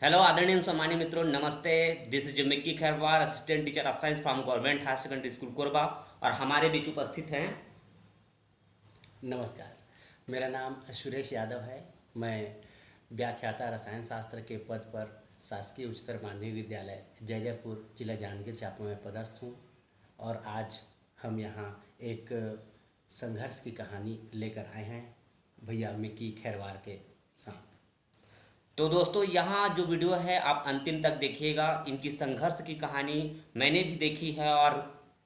Hello आदरणीय सम्मानित मित्रों, नमस्ते। This is Mikki Khairwar, assistant teacher of science from government higher secondary school Korba. और हमारे बीच उपस्थित हैं नमस्कार। मेरा नाम सुरेश यादव है। मैं व्याख्याता रसायन शास्त्र के पद पर शासकीय उच्चतर माध्यमिक विद्यालय जयजयपुर जिला जांजगीर चांपा में पदस्थ हूँ। और आज हम यहाँ एक संघर्ष की कहानी लेकर आए हैं भैया मिक्की खैरवार के साथ। तो दोस्तों, यहाँ जो वीडियो है आप अंतिम तक देखिएगा। इनकी संघर्ष की कहानी मैंने भी देखी है और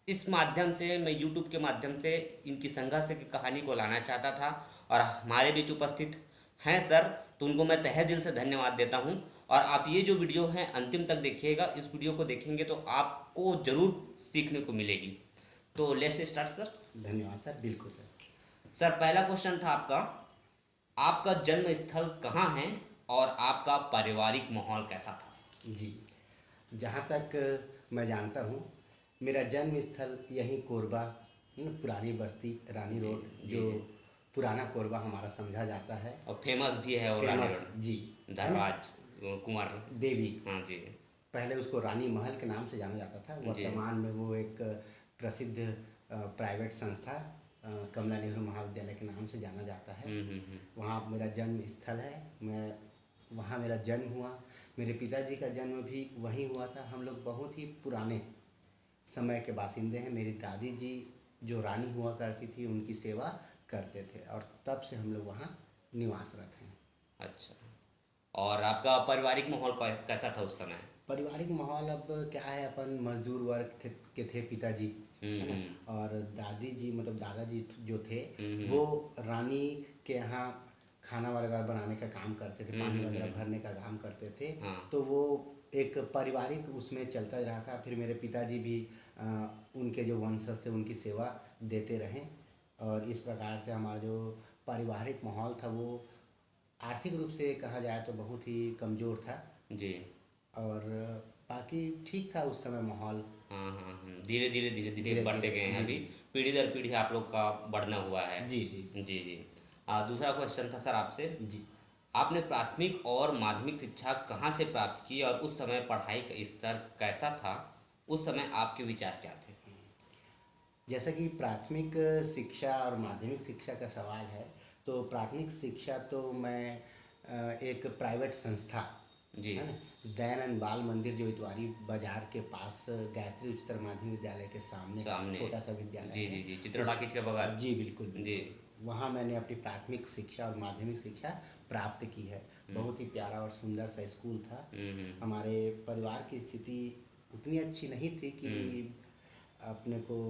इस माध्यम से मैं यूट्यूब के माध्यम से इनकी संघर्ष की कहानी को लाना चाहता था। और हमारे बीच उपस्थित हैं सर, तो उनको मैं तहे दिल से धन्यवाद देता हूँ। और आप ये जो वीडियो है अंतिम तक देखिएगा। इस वीडियो को देखेंगे तो आपको ज़रूर सीखने को मिलेगी। तो लेट्स स्टार्ट सर। धन्यवाद सर। बिल्कुल सर। सर, पहला क्वेश्चन था आपका, आपका जन्म स्थल कहाँ है और आपका पारिवारिक माहौल कैसा था? जी, जहाँ तक मैं जानता हूँ, मेरा जन्म स्थल यहीं कोरबा, पुरानी बस्ती रानी रोड, जो पुराना कोरबा हमारा समझा जाता है और फेमस भी है और रानी फेमस रोड जी, धनराज कुंवर देवी। हाँ जी। पहले उसको रानी महल के नाम से जाना जाता था। जी। वर्तमान में वो एक प्रसिद्ध प्राइवेट संस्था कमला नेहरू महाविद्यालय के नाम से जाना जाता है। वहाँ मेरा जन्म स्थल है। मैं वहाँ मेरा जन्म हुआ। मेरे पिताजी का जन्म भी वहीं हुआ था। हम लोग बहुत ही पुराने समय के बासिंदे हैं। मेरी दादी जी जो रानी हुआ करती थी उनकी सेवा करते थे और तब से हम लोग वहाँ निवासरत हैं। अच्छा, और आपका पारिवारिक माहौल कैसा था उस समय? पारिवारिक माहौल अब क्या है, अपन मजदूर वर्ग के थे पिताजी, है ना। और दादी जी मतलब दादाजी जो थे वो रानी के यहाँ खाना वगैरह बनाने का काम करते थे, पानी वगैरह भरने का काम करते थे। हाँ। तो वो एक पारिवारिक उसमें चलता रहा था। फिर मेरे पिताजी भी उनके जो वंशज थे उनकी सेवा देते रहे। और इस प्रकार से हमारा जो पारिवारिक माहौल था वो आर्थिक रूप से कहा जाए तो बहुत ही कमज़ोर था। जी। और बाकी ठीक था उस समय माहौल। हाँ हाँ हाँ, धीरे धीरे धीरे धीरे धीरे बढ़ते धीरे गए हैं। जी अभी पीढ़ी दर पीढ़ी आप लोग का बढ़ना हुआ है। जी जी जी जी। दूसरा क्वेश्चन था सर आपसे, जी। आपने प्राथमिक और माध्यमिक शिक्षा कहाँ से प्राप्त की और उस समय पढ़ाई का स्तर कैसा था? उस समय आपके विचार क्या थे? जैसा कि प्राथमिक शिक्षा और माध्यमिक शिक्षा का सवाल है, तो प्राथमिक शिक्षा तो मैं एक प्राइवेट संस्था, जी। है ना, दयानंद बाल मंदिर जो इतवारी बाजार के पास गायत्री उच्चतर माध्यमिक विद्यालय के सामने सामने छोटा सा विद्यालय जी है। जी जी, चित्रोड़ा कीच के बगल। जी बिल्कुल जी। बिल्कुल। वहाँ मैंने अपनी प्राथमिक शिक्षा और माध्यमिक शिक्षा प्राप्त की है। बहुत ही प्यारा और सुंदर सा स्कूल था। हमारे परिवार की स्थिति उतनी अच्छी नहीं थी कि अपने को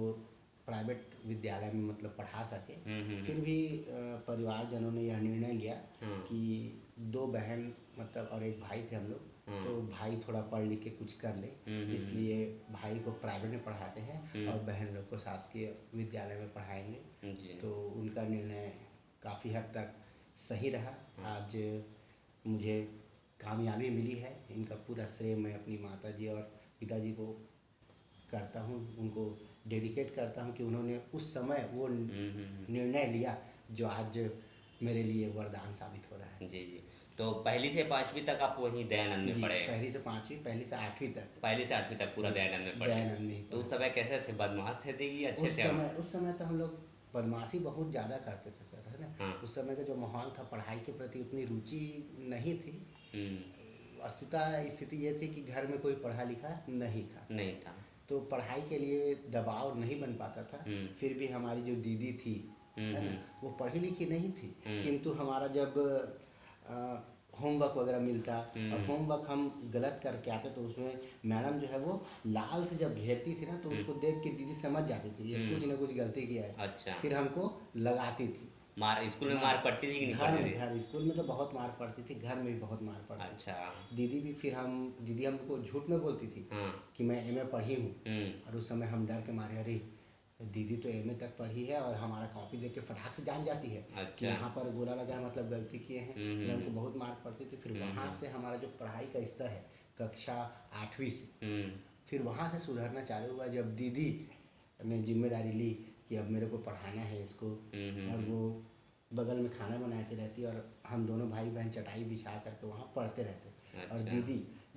प्राइवेट विद्यालय में मतलब पढ़ा सके। फिर भी परिवारजनों ने यह निर्णय लिया कि दो बहन मतलब और एक भाई थे हम लोग, तो भाई थोड़ा पढ़ लिख के कुछ कर ले, इसलिए भाई को प्राइवेट में पढ़ाते हैं और बहन लोग को शासकीय विद्यालय में पढ़ाएंगे। तो उनका निर्णय काफ़ी हद तक सही रहा। आज मुझे कामयाबी मिली है। इनका पूरा श्रेय मैं अपनी माताजी और पिताजी को करता हूँ, उनको डेडिकेट करता हूँ कि उन्होंने उस समय वो निर्णय लिया जो आज मेरे लिए वरदान साबित हो रहा है। जी जी। तो पहली से पाँचवीं तक आप वहीं दयानंद में जी, पढ़े? पहली से पाँचवीं, पहली से आठवीं तक। पहली से आठवीं तक पूरा दयानंद में पढ़े? दयानंद में ही तो उस पढ़ा। समय कैसे थे, बदमाश थे कि अच्छे थे? उस समय तो हम लोग बदमाशी बहुत ज़्यादा करते थे सर, है ना। उस समय का जो माहौल था पढ़ाई के प्रति उतनी रुचि नहीं थी। वस्तुतः स्थिति ये थी कि घर में कोई पढ़ा लिखा नहीं था, तो पढ़ाई के लिए दबाव नहीं बन पाता था। फिर भी हमारी जो दीदी थी, है ना, वो पढ़ी लिखी नहीं थी, किंतु हमारा जब होमवर्क वगैरह मिलता और होमवर्क हम गलत करके आते तो उसमें मैडम जो है वो लाल से जब घेरती थी ना, तो उसको देख के दीदी समझ जाती थी ये कुछ ना कुछ गलती किया है। अच्छा। फिर हमको लगाती थी। मार स्कूल में मार पड़ती थी कि नहीं पड़ती थी? घर स्कूल में तो बहुत मार पड़ती थी, घर में भी बहुत मार पड़ती थी। अच्छा। दीदी भी फिर दीदी हमको झूठ में बोलती थी कि मैं एमए पढ़ी हूँ। और उस समय हम डर के मारे, अरे दीदी तो एमए तक पढ़ी है और हमारा कॉपी देख के फटाक से जान जाती है कि यहाँ पर गोला लगा है मतलब गलती किए हैं। फिर हमको बहुत मार पड़ती थी। फिर वहाँ से हमारा जो पढ़ाई का स्तर है कक्षा 8वीं से, फिर वहाँ से सुधरना चालू हुआ जब दीदी ने जिम्मेदारी ली कि अब मेरे को पढ़ाना है इसको। और वो बगल में खाना बनाती रहती और हम दोनों भाई बहन चटाई बिछा करके वहाँ पढ़ते रहते। और अच्छा।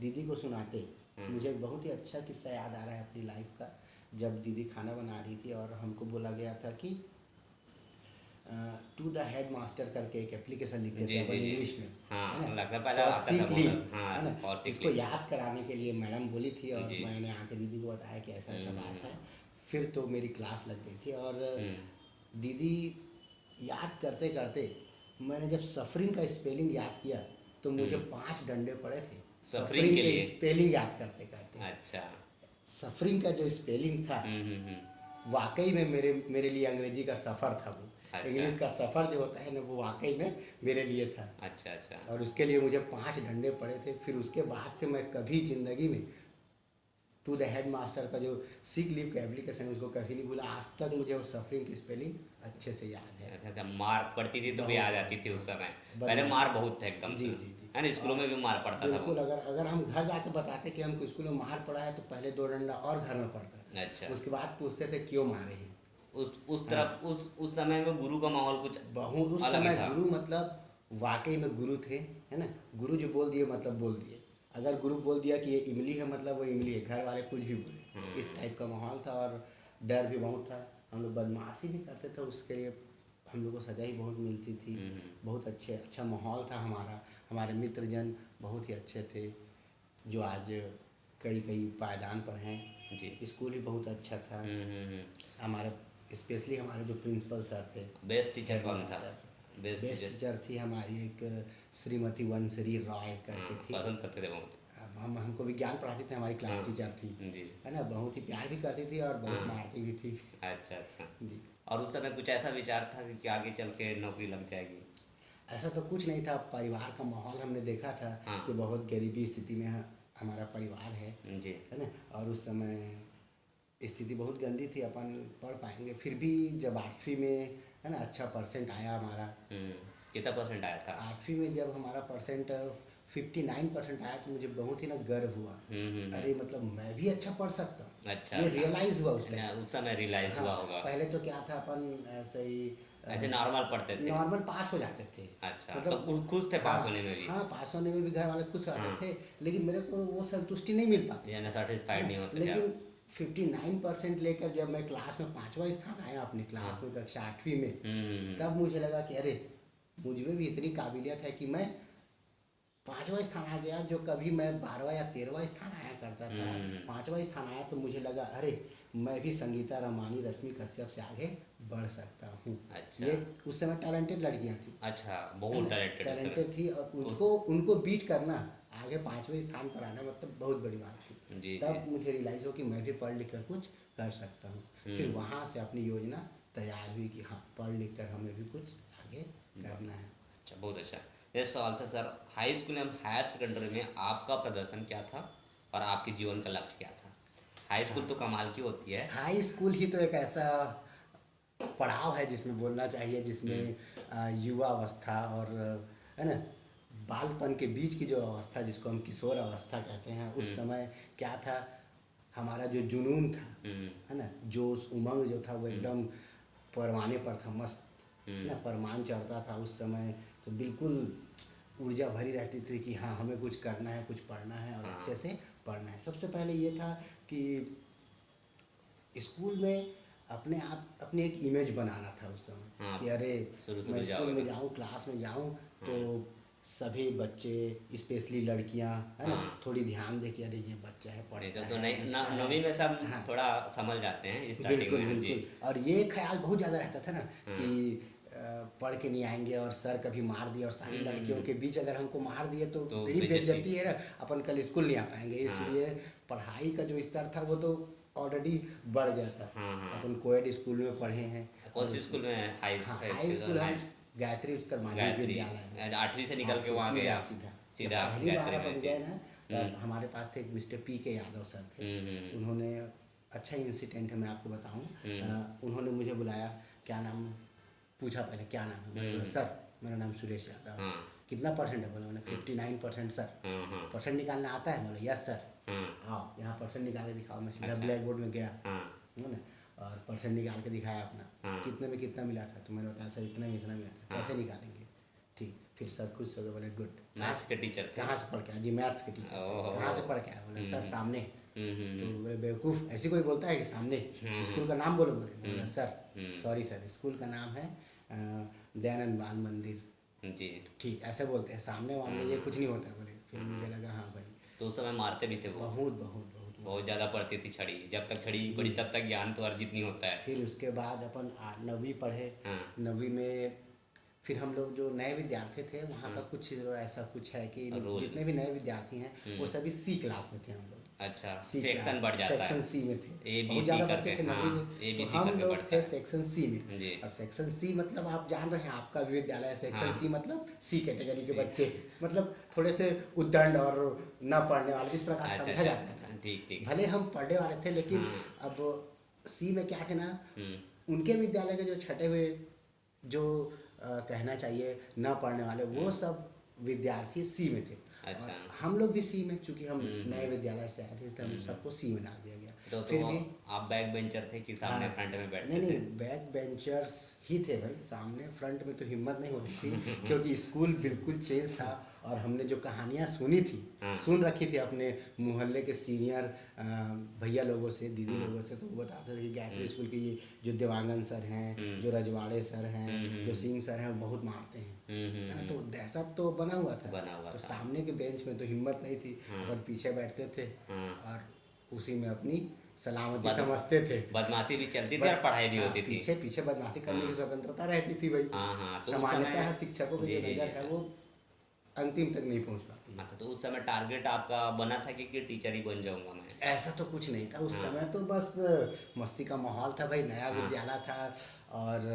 दीदी को सुनाते। मुझे एक बहुत ही अच्छा किस्सा याद आ रहा है अपनी लाइफ का। जब दीदी खाना बना रही थी और हमको बोला गया था कि टू द हेड मास्टर करके एक एप्लीकेशन लिखते थे जी अपन जी जी। इंग्लिश में, है हाँ, ना, लगता है पहले फॉर आता था सिक लीव, बहुत। हाँ, है ना। और सीख इसको ली। याद कराने के लिए मैडम बोली थी और जी। मैंने आके दीदी को बताया कि ऐसा ऐसा बात है। हम्म। फिर तो मेरी क्लास लग गई थी और हम्म। दीदी याद करते करते मैंने जब सफरिंग का स्पेलिंग याद किया तो मुझे 5 डंडे पड़े थे सफरिंग सफरिंग के के लिए। स्पेलिंग याद करते करते। अच्छा। सफरिंग का जो स्पेलिंग था वाकई में मेरे लिए अंग्रेजी का सफ़र था वो। अच्छा इंग्लिश का सफ़र जो होता है ना वो वाकई में मेरे लिए था। अच्छा। अच्छा। और उसके लिए मुझे 5 डंडे पड़े थे। फिर उसके बाद से मैं कभी ज़िंदगी में टू द हेड मास्टर का जो सिक लीव का एप्लीकेशन है उसको कभी नहीं भूला। आज तक मुझे वो सफरिंग की स्पेलिंग अच्छे से याद है। अच्छा अच्छा, मार पड़ती थी तो भी आ बहुत जाती थी उस बहुत समय। पहले बदमाश। मार बहुत था एकदम जी से, जी जी। है ना, स्कूलों और में भी मार पड़ता था बिल्कुल बहुत। अगर हम घर जाके बताते कि हमको स्कूल में मार पड़ा है तो पहले 2 डंडा और घर में पड़ता था। अच्छा। उसके बाद पूछते थे क्यों मारे हैं। उस हाँ, तरफ उस समय में गुरु का माहौल कुछ बहुत उस अलग ही समय था। गुरु मतलब वाकई में गुरु थे, है ना। गुरु जो बोल दिए मतलब बोल दिए। अगर गुरु बोल दिया कि ये इमली है मतलब वो इमली है, घर वाले कुछ भी बोले। इस टाइप का माहौल था और डर भी बहुत था। हम लोग बदमाशी भी करते थे, उसके लिए हम लोग को सज़ा ही बहुत मिलती थी। बहुत अच्छा माहौल था हमारा। हमारे मित्रजन बहुत ही अच्छे थे जो आज कई कई पायदान पर हैं। जी। स्कूल ही बहुत अच्छा था। हम्म। हमारे स्पेशली हमारे जो प्रिंसिपल सर थे, बेस्ट टीचर हेड कौन था? Master, best best teacher. Teacher थी हमारी एक श्रीमती वंसरी रॉय हाँ, करके थी। पसंद करते थे बहुत। अब हमको विज्ञान पढ़ाती थी, हमारी क्लास हाँ टीचर थी, जी। है ना। बहुत ही प्यार भी करती थी और बहुत हाँ। मारती भी थी। अच्छा अच्छा। जी। और उस समय कुछ ऐसा विचार था कि आगे चल के नौकरी लग जाएगी? ऐसा तो कुछ नहीं था। परिवार का माहौल हमने देखा था हाँ। कि बहुत गरीबी स्थिति में हमारा परिवार जी। है ना। और उस समय स्थिति बहुत गंदी थी। अपन पढ़ पाएंगे फिर भी जब 8वीं में, है ना, अच्छा परसेंट आया हमारा। हम्म। कितना परसेंट आया था? 8वीं में जब हमारा परसेंट 59% आया तो मुझे बहुत ही ना गर्व हुआ। अरे मतलब मैं भी अच्छा पढ़ सकता हूँ, अच्छा ये अच्छा। रियलाइज़ हुआ उस ना, टाइम। उस समय रियलाइज हाँ, हुआ होगा। पहले तो क्या था अपन ऐसे ही ऐसे नॉर्मल पढ़ते थे। नॉर्मल पास हो जाते थे। अच्छा, तो मतलब खुश थे हाँ पास होने में भी? हाँ, पास होने में भी घर वाले खुश रहते हाँ। थे। लेकिन मेरे को वो संतुष्टि नहीं मिल पाती यानी थी, है सेटिस्फाइड ना। नहीं होते थे लेकिन आप? 59% लेकर जब मैं क्लास में 5वां स्थान आया अपनी हाँ। क्लास में कक्षा 8वीं में, हम्म। तब मुझे लगा कि अरे मुझ में भी इतनी काबिलियत है कि मैं 5वां स्थान आ गया। जो कभी मैं 12वां या 13वां स्थान आया करता था, हम्म। 5वां स्थान आया तो मुझे लगा अरे मैं भी संगीता रमानी रश्मि कश्यप से आगे बढ़ सकता हूँ। अच्छा ये उस समय टैलेंटेड लड़कियाँ थी, अच्छा, है बहुत ना, टैलेंटेड उस टैलेंटेड समय। थी और उस उनको बीट करना, आगे 5वें स्थान पर आना मतलब बहुत बड़ी बात थी। जी जी। तब मुझे रियलाइज़ हो कि मैं भी पढ़ लिख कर कुछ कर सकता हूँ। फिर वहाँ से अपनी योजना तैयार हुई कि हाँ पढ़ लिख कर हमें भी कुछ आगे करना है। अच्छा, बहुत अच्छा। ये सवाल था सर, हाई स्कूल एवं हायर सेकेंडरी में आपका प्रदर्शन क्या था और आपके जीवन का लक्ष्य क्या था? हाई स्कूल तो कमाल की होती है। हाई स्कूल ही तो एक ऐसा पड़ाव है जिसमें बोलना चाहिए, जिसमें युवा अवस्था और है ना बालपन के बीच की जो अवस्था जिसको हम किशोर अवस्था कहते हैं, उस समय क्या था हमारा जो जुनून था, है ना, जोश उमंग जो था वो एकदम परवाने पर था, मस्त, है ना, परमान चढ़ता था उस समय। तो बिल्कुल ऊर्जा भरी रहती थी कि हाँ हमें कुछ करना है, कुछ पढ़ना है और अच्छे से पढ़ना है। सबसे पहले ये था कि स्कूल में अपने आप अपनी एक इमेज बनाना था उस समय हाँ, कि अरे शुरू मैं शुरू स्कूल में जाओगे जाऊँ, क्लास में जाऊँ तो सभी बच्चे स्पेशली लड़कियाँ, है ना, हाँ। थोड़ी ध्यान दे कि अरे ये बच्चा है, नहीं पढ़ता तो है, नहीं, लिखता है। नवीं में सब हाँ, थोड़ा समझ जाते हैं स्टार्टिंग बिल्कुल में। जी। बिल्कुल। और ये ख्याल बहुत ज़्यादा रहता था ना हाँ। कि पढ़ के नहीं आएंगे और सर कभी मार दिए और सारी लड़कियों के बीच अगर हमको मार दिए तो तो मेरी बेइज्जती। बेइज्जती है ना, अपन कल स्कूल नहीं आ पाएंगे। हाँ इसलिए पढ़ाई का जो स्तर था वो तो ऑलरेडी बढ़ गया था। हाँ हाँ। अपन कोएड स्कूल में पढ़े हैं। कौन और सी स्कूल में? हाई हाँ, हाई हाई स्कूल स्कूल हम हाई गायत्री उच्चतर माध्यमिक गायत्री। विद्यालय में। 8वीं से निकल के 8वीं वहाँ गए सीधा आप? सीधा। जब सीधा पहली बार गायत्री में? अपन जी। गए ना तब हमारे पास थे एक मिस्टर PK यादव सर थे। उन्होंने अच्छा इंसिडेंट है मैं आपको बताऊं। उन्होंने मुझे बुलाया, क्या नाम पूछा, पहले क्या नाम है, मैंने बोला सर मेरा नाम सुरेश यादव है। हाँ कितना परसेंट है, बोला मैंने 59% सर। हाँ हाँ परसेंट निकालना आता है, बोला यस सर। हाँ। आओ यहाँ परसेंट निकाल के दिखाओ। मैं सीधा अच्छा। ब्लैक बोर्ड में गया, हाँ है ना, और परसेंट निकाल के दिखाया अपना। हाँ। कितने में कितना मिला था, तो मैंने बताया सर इतना में इतना मिला था। हाँ। कैसे निकालेंगे, ठीक। फिर सर खुश हो गए, बोले गुड। मैथ्स के टीचर थे? कहाँ से पढ़ के आया? जी मैथ्स के टीचर थे। ओह। कहाँ से पढ़ के आया? बोले सर सामने। तो हम्म। बोले बेवकूफ़, ऐसी कोई बोलता है कि सामने? स्कूल का नाम बोलो। बोले सर सॉरी सर, स्कूल का नाम है दयानंद बाल मंदिर। जी। ठीक, ऐसे बोलते हैं, सामने वामने ये कुछ नहीं होता है। बोले फिर मुझे लगा हाँ भाई। तो उस समय मारते भी थे वो? बहुत बहुत बहुत बहुत ज़्यादा पड़ती थी छड़ी, जब तक छड़ी पड़ी तब तक ज्ञान तो अर्जित नहीं होता है। फिर उसके बाद अपन 9वीं पढ़े। हाँ। 9वीं में फिर हम लोग जो नए विद्यार्थी थे वहाँ का कुछ ऐसा कुछ है कि रोल। जितने भी नए विद्यार्थी हैं वो सभी सी क्लास में थे हम लोग। अच्छा, सी सेक्शन क्लास, बढ़ जाता है। सेक्शन सी में थे। ए बी बहुत सी ज़्यादा करके, बच्चे थे 9वीं हाँ, में। ए बी तो सी हम करके लोग बढ़ता थे है। सेक्शन सी में। जी। और सेक्शन सी मतलब आप जान रहे हैं, आपका भी विद्यालय है सेक्शन हाँ। सी मतलब सी कैटेगरी के सी। बच्चे, मतलब थोड़े से उद्दंड और न पढ़ने वाले, इस प्रकार अच्छा, समझा जाता था। ठीक ठीक। भले हम पढ़ने वाले थे लेकिन हाँ। अब सी में क्या थे ना, हम्म। उनके विद्यालय के जो छटे हुए जो कहना चाहिए न पढ़ने वाले, वो सब विद्यार्थी सी में थे। अच्छा। और हम लोग भी सी में, चूंकि हम नए विद्यालय से आए थे तो हम सबको सी में डाल दिया गया। तो फिर भी आप बैक बेंचर थे कि सामने हाँ, फ्रंट में बैठते नहीं थे? नहीं, बैक बेंचर्स ही थे भाई। सामने फ्रंट में तो हिम्मत नहीं होती थी क्योंकि स्कूल बिल्कुल चेंज था। और हमने जो कहानियाँ सुनी थी, सुन रखी थी अपने मोहल्ले के सीनियर भैया लोगों से, दीदी लोगों से, तो वो बताते थे कि गायत्री स्कूल के ये जो देवांगन सर हैं, जो रजवाड़े सर हैं, जो सिंह सर हैं, वो बहुत मारते हैं, है ना। तो दहशत तो बना हुआ था। तो सामने के बेंच में तो हिम्मत नहीं थी, अपन पीछे बैठते थे और उसी में अपनी सलामती समझते थे। बदमाशी भी चलती थी और पढ़ाई भी होती थी। पीछे पीछे बदमाशी करने की स्वतंत्रता रहती थी भाई। तो सामान्यतः शिक्षकों की जो नज़र है वो अंतिम तक नहीं पहुंच पाती है। तो उस समय टारगेट आपका बना था कि टीचर ही बन जाऊंगा मैं? ऐसा तो कुछ नहीं था उस समय, तो बस मस्ती का माहौल था भाई। नया विद्यालय था और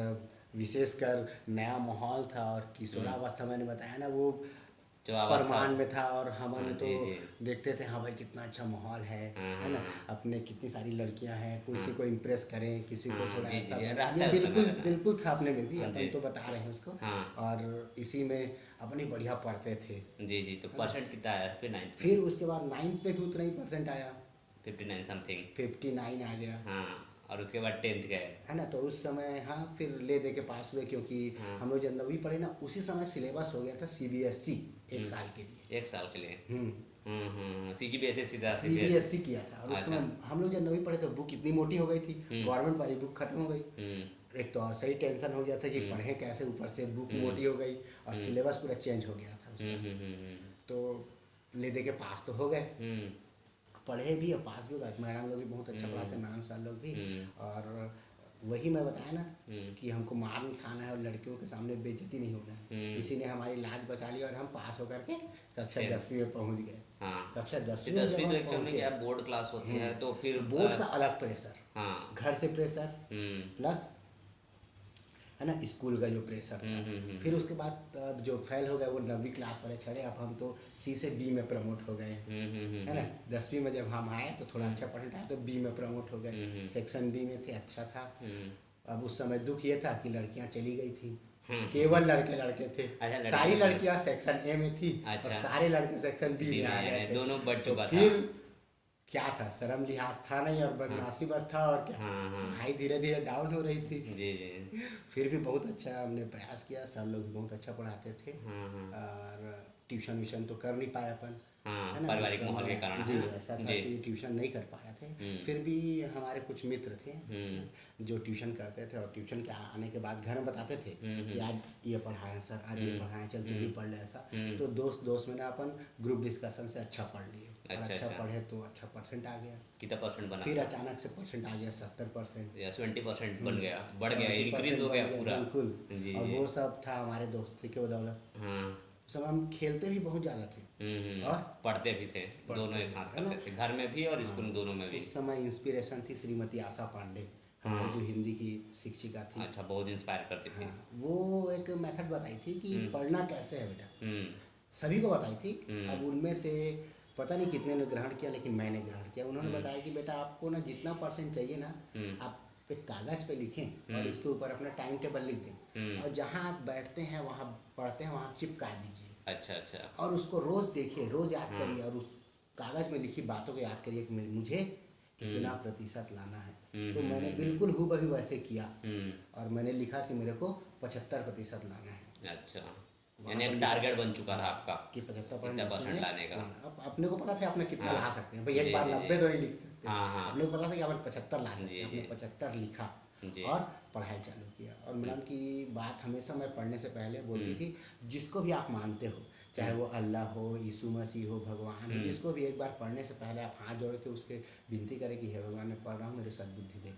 विशेषकर नया माहौल था। और किशोरावस्था मैंने बताया ना, वो परमान में था। और हम तो देखते थे हाँ भाई कितना अच्छा माहौल है ना। अपने कितनी सारी लड़कियां हैं, किसी को इम्प्रेस करें, किसी को थोड़ा ऐसा, ये बिल्कुल बिल्कुल था अपने में भी। अपन तो बता रहे हैं उसको। और इसी में अपनी बढ़िया पढ़ते थे। जी जी। तो परसेंट कितना आया फिर 9th में? फिर उसके बाद 9th पे भी उतना ही परसेंट आया, 59 समथिंग। 59 आ गया। हाँ। और उसके बाद 10th गए, है ना। तो उस समय हाँ फिर ले दे के पास हुए, क्योंकि हम लोग जब 9वीं पढ़े ना, उसी समय सिलेबस हो गया था CBSE 1 साल के लिए। 1 साल के लिए। CBSE किया था। और उस समय हम लोग जब 9वीं पढ़े तो बुक इतनी मोटी हो गई थी, गवर्नमेंट वाली बुक खत्म हो गई। एक तो और सही टेंशन हो गया था कि पढ़े कैसे, ऊपर से बुक मोटी हो गई और सिलेबस पूरा चेंज हो गया था उससे। तो ले दे के पास तो हो गए, पढ़े भी और पास भी हो गए। मैडम लोग भी बहुत अच्छा पढ़ाते हैं, मैडम सर लोग भी। और वही मैं बताया ना कि हमको मार नहीं खाना है और लड़कियों के सामने बेइज्जती नहीं होना है। इसी ने हमारी लाज बचा ली और हम पास होकर के कक्षा 10वीं में पहुंच गए। कक्षा 10वीं में जब हम पहुंचे, बोर्ड क्लास होती है तो फिर बोर्ड का अलग प्रेशर, घर से प्रेशर प्लस है ना, स्कूल का जो प्रेशर था। फिर उसके बाद अब जो फेल हो गए वो 9वीं क्लास वाले छड़े। अब हम तो C से B में प्रमोट हो गए, है ना। 10वीं में जब हम आए तो थोड़ा अच्छा परसेंट आया तो B में प्रमोट हो गए। सेक्शन B में थे, अच्छा था। अब उस समय दुख ये था कि लड़कियां चली गई थी, केवल लड़के थे। सारी लड़कियां सेक्शन A में थी और सारे लड़के सेक्शन B में आ गए थे। दोनों बढ़ चुका था। फिर क्या था, शर्म लिहाज था नहीं और बदमाशी बस था। और क्या, भाई धीरे धीरे डाउन हो रही थी। जी जी। फिर भी बहुत अच्छा हमने प्रयास किया, सर लोग भी बहुत अच्छा पढ़ाते थे। और ट्यूशन व्यूशन तो कर नहीं पाए अपन, है ना, पारिवारिक माहौल के कारण। जी ऐसा था कि ट्यूशन नहीं कर पा रहे थे। फिर भी हमारे कुछ मित्र थे जो ट्यूशन करते थे और ट्यूशन के आने के बाद घर में बताते थे कि आज ये पढ़ाएं सर, आज ये पढ़ाएं, चल तू भी पढ़ ले ऐसा। तो दोस्त में ना अपन ग्रुप डिस्कशन से अच्छा पढ़ लिए और अच्छा पढ़े तो अच्छा परसेंट आ गया। कितना परसेंट बना? फिर अचानक से परसेंट आ गया 70% या 70% बन गया, बढ़ गया, इंक्रीज हो गया पूरा। बिल्कुल। और वो सब था हमारे दोस्ती के बदौलत। उस समय हम खेलते भी बहुत ज़्यादा थे और पढ़ते भी थे, दोनों एक साथ करते थे, घर में भी और स्कूल दोनों में भी। उस समय इंस्पिरेशन थी श्रीमती आशा पांडे, हमारी जो हिंदी की शिक्षिका थी। अच्छा, बहुत इंस्पायर करती थी। वो एक मेथड बताई थी कि पढ़ना कैसे है बेटा, सभी को बताई थी। अब उनमें से पता नहीं कितने ने ग्रहण किया, लेकिन मैंने ग्रहण किया। उन्होंने बताया कि बेटा आपको ना जितना परसेंट चाहिए ना, आप एक कागज़ पे लिखें और इसके ऊपर अपना टाइम टेबल लिख दें और जहाँ आप बैठते हैं, वहाँ पढ़ते हैं, वहाँ चिपका दीजिए। अच्छा। और उसको रोज़ देखिए, रोज़ याद करिए और उस कागज़ में लिखी बातों को याद करिए कि मुझे इतना प्रतिशत लाना है। तो मैंने बिल्कुल हूबहू वैसे किया और मैंने लिखा कि मेरे को 75% लाना है। अच्छा। यानी अब टारगेट बन चुका था आपका कि 75% कितना दसवीं परसेंट में। लाने का। अब अपने को पता था अपने कितना हाँ ला सकते हैं भाई, एक जी बार जी 90 तो नहीं लिख सकते। हाँ हाँ अपने को पता था कि अपन 75 ला सकते जी हैं, अपने जी 75 लिखा जी और पढ़ाई चालू किया। और मैडम की बात हमेशा मैं पढ़ने से पहले बोलती थी, जिसको भी आप मानते हो, चाहे वो अल्लाह हो, यीशु मसीह हो, भगवान हो, जिसको भी एक बार पढ़ने से पहले आप हाथ जोड़ के उसके विनती करें कि हे भगवान मैं पढ़ रहा हूँ, मेरे सद्बुद्धि दे,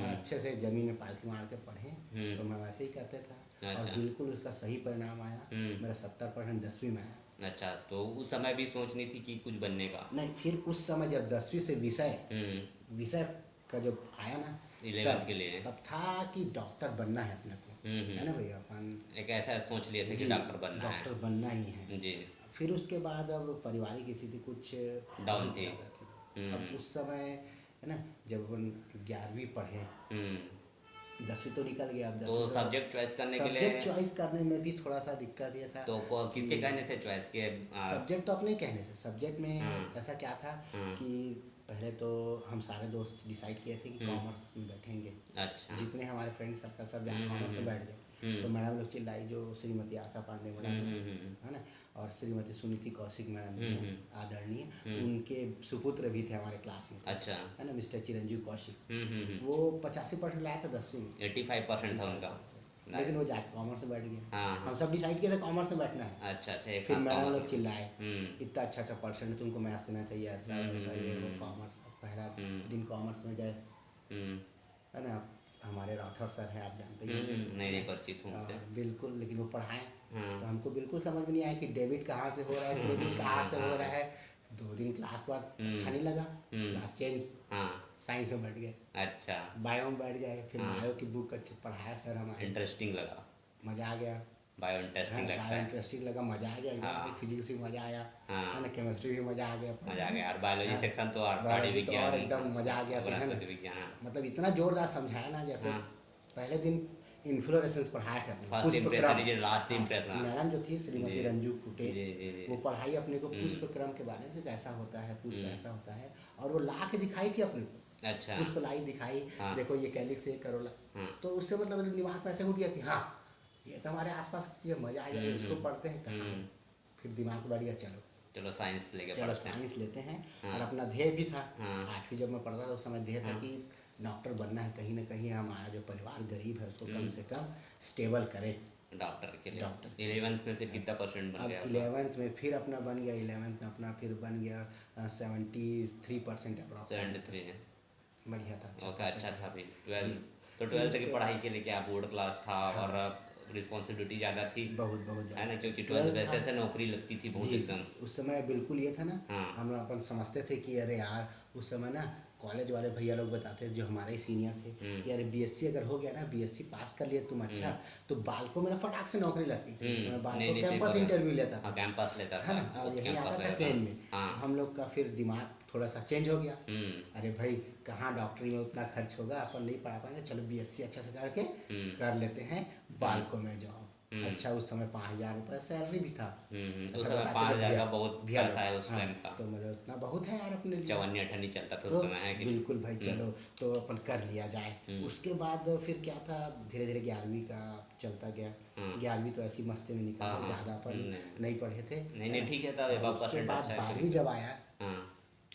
और अच्छे से ज़मीन में पालथी मार के पढ़ें। तो मैं वैसे ही करते था और अच्छा बिल्कुल उसका सही परिणाम आया। मेरा 70% 10वीं में आया। अच्छा, तो उस समय भी सोचनी थी कि कुछ बनने का। नहीं, फिर उस समय जब 10वीं से विषय का जब आया ना, 11th के लिए तब था कि डॉक्टर बनना है अपने को, है ना भैया, अपन एक ऐसा सोच लिए थे कि जी डॉक्टर बनना है। डॉक्टर बनना ही है। जी फिर उसके बाद अब पारिवारिक स्थिति कुछ डाउन बहुत थी। ज़्यादा थी। अब उस समय है ना, जब अपन 11वीं पढ़े, 10वीं तो निकल गया, अब तो 10वीं से सब्जेक्ट चॉइस करने के लिए सब्जेक्ट चॉइस करने में भी थोड़ा सा दिक्कत ये था तो किसके कि कहने से चॉइस किए? सब्जेक्ट तो अपने कहने से, सब्जेक्ट में हाँ ऐसा क्या था हाँ कि पहले तो हम सारे दोस्त डिसाइड किए थे कि कॉमर्स में बैठेंगे। अच्छा जितने हमारे फ्रेंड सर्कल सब जहाँ कॉमर्स में बैठ गए। तो मैडम लोग चिल्लाई, जो श्रीमती आशा पांडे मैडम है ना, और श्रीमती सुनीति कौशिक मैडम जी हैं आदरणीय, उनके सुपुत्र भी थे हमारे क्लास में, अच्छा है ना, मिस्टर चिरंजीव कौशिक। हम्म। वो 85% लाया था 10वीं में, 85% था उनका। लेकिन वो जाके कॉमर्स में बैठ गया। हाँ हम सब डिसाइड किए थे कॉमर्स में बैठना है। अच्छा अच्छा, एक फिर साथ मैडम कॉमर्स लोग में। चिल्लाए, हम्म इतना अच्छा परसेंट तुमको मैथ्स देना चाहिए, ऐसा वैसा ये वो। कॉमर्स पहला दिन कॉमर्स में गए, हम्म है ना, हमारे राठौर सर हैं, आप जानते ही होंगे। नहीं नहीं परिचित हूँ उनसे। बिल्कुल, लेकिन वो पढ़ाएं हाँ तो हमको बिल्कुल समझ में नहीं आया कि डेबिट कहाँ से हो रहा है, क्रेडिट कहाँ से हो रहा है। 2 दिन क्लास के बाद अच्छा नहीं लगा, क्लास चेंज, हाँ साइंस में बैठ गए, अच्छा बायो में बैठ गए। फिर हाँ बायो की बुक अच्छे पढ़ाया सर हमारे, इंटरेस्टिंग लगा। मज़ा आ गया। बायो है इंटरेस्टिंग ना, लगता बायो है। इंटरेस्टिंग लगा, मज़ा आ गया एकदम। हाँ फिजिक्स भी मज़ा आया, हाँ है ना, केमिस्ट्री भी मज़ा आ गया, मजा आ गया। और बायोलॉजी हाँ, सेक्शन तो और प्राणी बायोलॉजी तो विज्ञान, और एकदम मज़ा आ गया। फिर है ना, वनस्पति विज्ञान। हाँ मतलब इतना जोरदार समझाया ना, जैसे हाँ पहले दिन इन्फ्लोरेसेंस पढ़ाया था अपने को, फर्स्ट पुष्पक्रम। इम्प्रेशन इज लास्ट हाँ, इम्प्रेशन। मैडम जो थी श्रीमती जी रंजू कुटे, जी जी जी वो पढ़ाई अपने को पुष्पक्रम के बारे में कि कैसा होता है, पुष्प ऐसा होता है, और वो ला के दिखाई थी अपने को, अच्छा पुष्प लाई दिखाई, हाँ देखो ये कैलिक्स, ये करोला। हाँ तो उससे मतलब मेरे दिमाग में ऐसे उठ गया कि हाँ, ये तो हमारे आसपास की चीज़ें, मज़ा आ गया, इसको पढ़ते हैं कहाँ है। फिर दिमाग में बैठ गया, चलो चलो साइंस लेके चलो पढ़ते हैं। साइंस लेते हैं। हाँ। और अपना ध्येय भी था, हाँ 8वीं जब मैं पढ़ता था उस समय ध्येय था हाँ। कि डॉक्टर बनना है, कहीं ना कहीं हमारा जो परिवार गरीब है उसको कम से कम स्टेबल करे। डॉक्टर के लिए। डॉक्टर 11th में फिर कितना परसेंट बन अब गया आपका? 11th में फिर अपना बन गया, 11th में अपना फिर बन गया 73% अप्रॉक्स। 73 है। बढ़िया था, ओके अच्छा था। फिर जी। 12th, तो फिर 12th की उसके पढ़ाई के लिए क्या बोर्ड क्लास था हाँ। और रिस्पॉन्सिबिलिटी ज़्यादा थी, बहुत बहुत है ज़्यादा ना, क्योंकि 12th 12th वैसे था। से नौकरी लगती थी बहुत जी एकदम। उस समय बिल्कुल ये था ना, हाँ हम लोग अपन समझते थे कि अरे यार, उस समय ना कॉलेज वाले भैया लोग बताते थे, जो हमारे ही सीनियर थे, कि अरे बीएससी अगर हो गया ना, बीएससी पास कर लिए तुम, अच्छा तो बालको मेरा फटाक से नौकरी लगती थी। उस समय नहीं बालको नहीं सही कैंपस बात है। इंटरव्यू लेता हाँ था, कैंपस लेता है था, ना, और बहुत यही कैंपस आता था लेता केन में। हाँ तो हम लोग का फिर दिमाग थोड़ा सा चेंज हो गया। हम्म अरे भाई, कहाँ डॉक्टरी में उतना खर्च होगा, अपन नहीं पढ़ा पाएंगे, चलो बीएससी अच्छा से करके कर लेते हैं, बालको में जॉब। अच्छा, उस समय 5,000 रुपये सैलरी भी था। उस ऐसा समय बताते थे 5,000 भैया, का बहुत भैया पैसा है लोग। उस हाँ, टाइम का। तो मतलब उतना बहुत है यार अपने लिए। चवन्नी अठन्नी चलता था तो उस समय, है कि नहीं? बिल्कुल भाई, चलो तो अपन कर लिया जाए। उसके बाद फिर क्या था, धीरे धीरे 11वीं का चलता गया। 11वीं तो ऐसी मस्ती में निकल हाँ, गया, हाँ, ज़्यादा अपन नहीं पढ़े थे, नहीं है नहीं ना। ठीक है, तब और एक उसके परसेंट बाद अच्छा है 12वीं फिर। जब आया, हाँ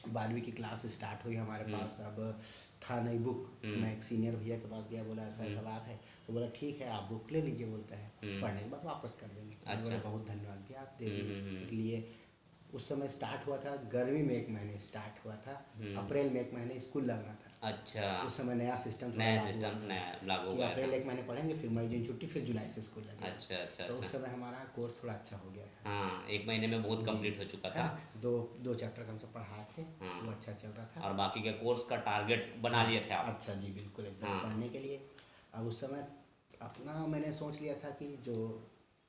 12वीं की क्लास स्टार्ट हुई हमारे पास। अब था नहीं बुक, मैं एक सीनियर भैया के पास गया, बोला ऐसा ऐसा बात है, तो बोला ठीक है आप बुक ले लीजिए, बोलता है पढ़ने के बाद वापस कर देंगे। मैंने बोला बहुत धन्यवाद भैया, आप दे दिए। फिर लिए, उस समय स्टार्ट हुआ था गर्मी में 1 महीने स्टार्ट हुआ था, अप्रैल में 1 महीने स्कूल लगना था। अच्छा उस समय नया सिस्टम नया सिस्टम नया लागू कि हुआ अप्रैल था। 1 महीने पढ़ेंगे, फिर मई जून छुट्टी, फिर जुलाई से स्कूल लगेगा। अच्छा अच्छा तो उस अच्छा। समय हमारा कोर्स थोड़ा अच्छा हो गया था, हाँ 1 महीने में बहुत कंप्लीट हो चुका है था। ना। दो चैप्टर हम सब पढ़ाए थे, वो अच्छा चल रहा था। और बाकी के कोर्स का टारगेट बना लिए थे आप? अच्छा जी, बिल्कुल एकदम हाँ। पढ़ने के लिए। अब उस समय अपना मैंने सोच लिया था कि जो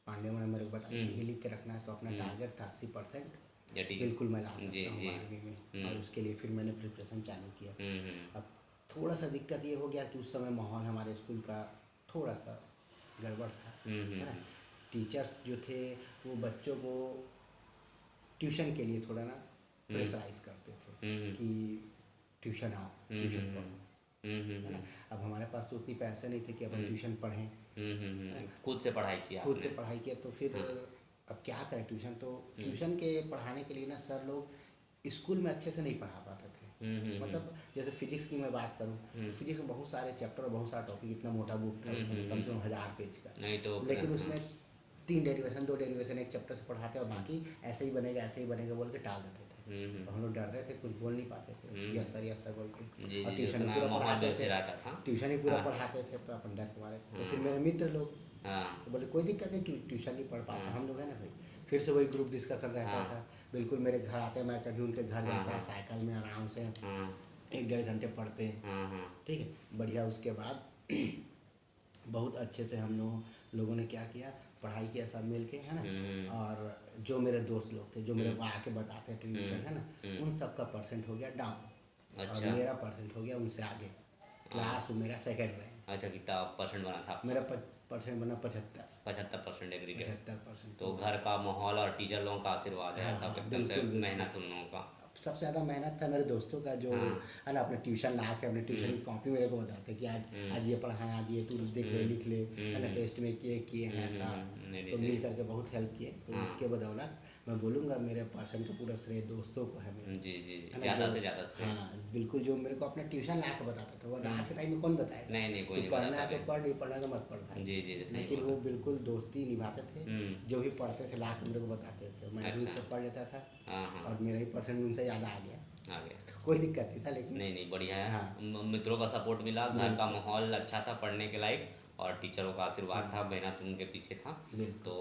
पांडे मैंने मेरे को बताई थी कि लिख के रखना है, तो अपना टारगेट था 80%, या ठीक बिल्कुल मैं ला जी सकता हूँ जी 12वीं में। और उसके लिए फिर मैंने प्रिपरेशन चालू किया। हम्म। अब थोड़ा सा दिक्कत ये हो गया कि उस समय माहौल हमारे स्कूल का थोड़ा सा गड़बड़ था, है ना। टीचर्स जो थे वो बच्चों को ट्यूशन के लिए थोड़ा ना प्रेशराइज करते थे कि ट्यूशन आओ, ट्यूशन पढ़ो, है ना। अब हमारे पास तो उतनी पैसे नहीं थे कि अपन ट्यूशन पढ़ें, खुद से पढ़ाई किया खुद आपने? से पढ़ाई किया। तो फिर अब क्या करें, ट्यूशन तो ट्यूशन के पढ़ाने के लिए ना सर लोग स्कूल में अच्छे से नहीं पढ़ा पाते थे। मतलब जैसे फिजिक्स की मैं बात करूँ, फिजिक्स में बहुत सारे चैप्टर और बहुत सारा टॉपिक, इतना मोटा बुक था उसमें, कम से कम 1000 पेज का। नहीं तो लेकिन उसमें 3 डेरिवेशन 2 डेरिवेशन एक चैप्टर से पढ़ाते और बाकी ऐसे ही बनेगा बोल के टाल देते थे। तो हम लोग डरते थे, कुछ बोल नहीं पाते थे, यस सर बोल के। और ट्यूशन ही पूरा पढ़ाते थे, ट्यूशन ही पूरा पढ़ाते थे, तो अपन डर के मारे। तो फिर मेरे मित्र लोग तो बोले कोई दिक्कत नहीं, ट्यूशन नहीं पढ़ पाता, हम लोग है ना भाई। फिर से वही ग्रुप डिस्कशन रहता था, बिल्कुल मेरे घर आते, मैं कभी उनके घर जाता, साइकिल में आराम से 1 डेढ़ घंटे पढ़ते, ठीक है, बढ़िया। उसके बाद बहुत अच्छे से हम लोगों ने क्या किया, पढ़ाई किया सब मिल के, है ना। और जो मेरे दोस्त लोग थे, जो मेरे को आके बताते थे ट्यूशन, है ना, उन सब का परसेंट हो गया डाउन। और मेरा परसेंट हो गया उनसे आगे, क्लास में मेरा सेकंड रैंक। अच्छा, कितना परसेंट बना था? मेरा परसेंट बना 75%। एग्री के। 75%। तो घर का माहौल और टीचर लोगों का आशीर्वाद है, हाँ, सब हाँ, एकदम से बिल्कुल। मेहनत उन लोगों का। सबसे ज़्यादा मेहनत था मेरे दोस्तों का, जो है ना अपने ट्यूशन ला के अपने ट्यूशन की कॉपी मेरे को बताते कि आज ये पढ़ाएं, आज ये तू देख ले, लिख ले, है ना, टेस्ट में किए हैं ऐसा। तो मिल करके बहुत हेल्प किए। तो उसके बदौलत मैं बोलूँगा मेरे परसेंट का पूरा श्रेय दोस्तों को है मेरे। जी जी, है ना, ज़्यादा से ज़्यादा श्रेय। हाँ बिल्कुल, जो मेरे को अपने ट्यूशन ला के बताता था, वरना आज के टाइम में कौन बताएगा। नहीं कोई तू नहीं पढ़ना है बताता तो पढ़, नहीं पढ़ना है तो मत पढ़ भाई। जी जी, सही लेकिन बोला। वो बिल्कुल दोस्ती निभाते थे, जो भी पढ़ते थे ला के मेरे को बताते थे, मैं भी उससे पढ़ लेता था। हाँ और मेरा ही परसेंट उनसे ज़्यादा आ गया, आ गया। तो कोई दिक्कत नहीं था। लेकिन नहीं बढ़िया है। हाँ। मित्रों का सपोर्ट मिला, घर का माहौल अच्छा था पढ़ने के लायक, और टीचरों का आशीर्वाद था, मेहनत उनके पीछे था, तो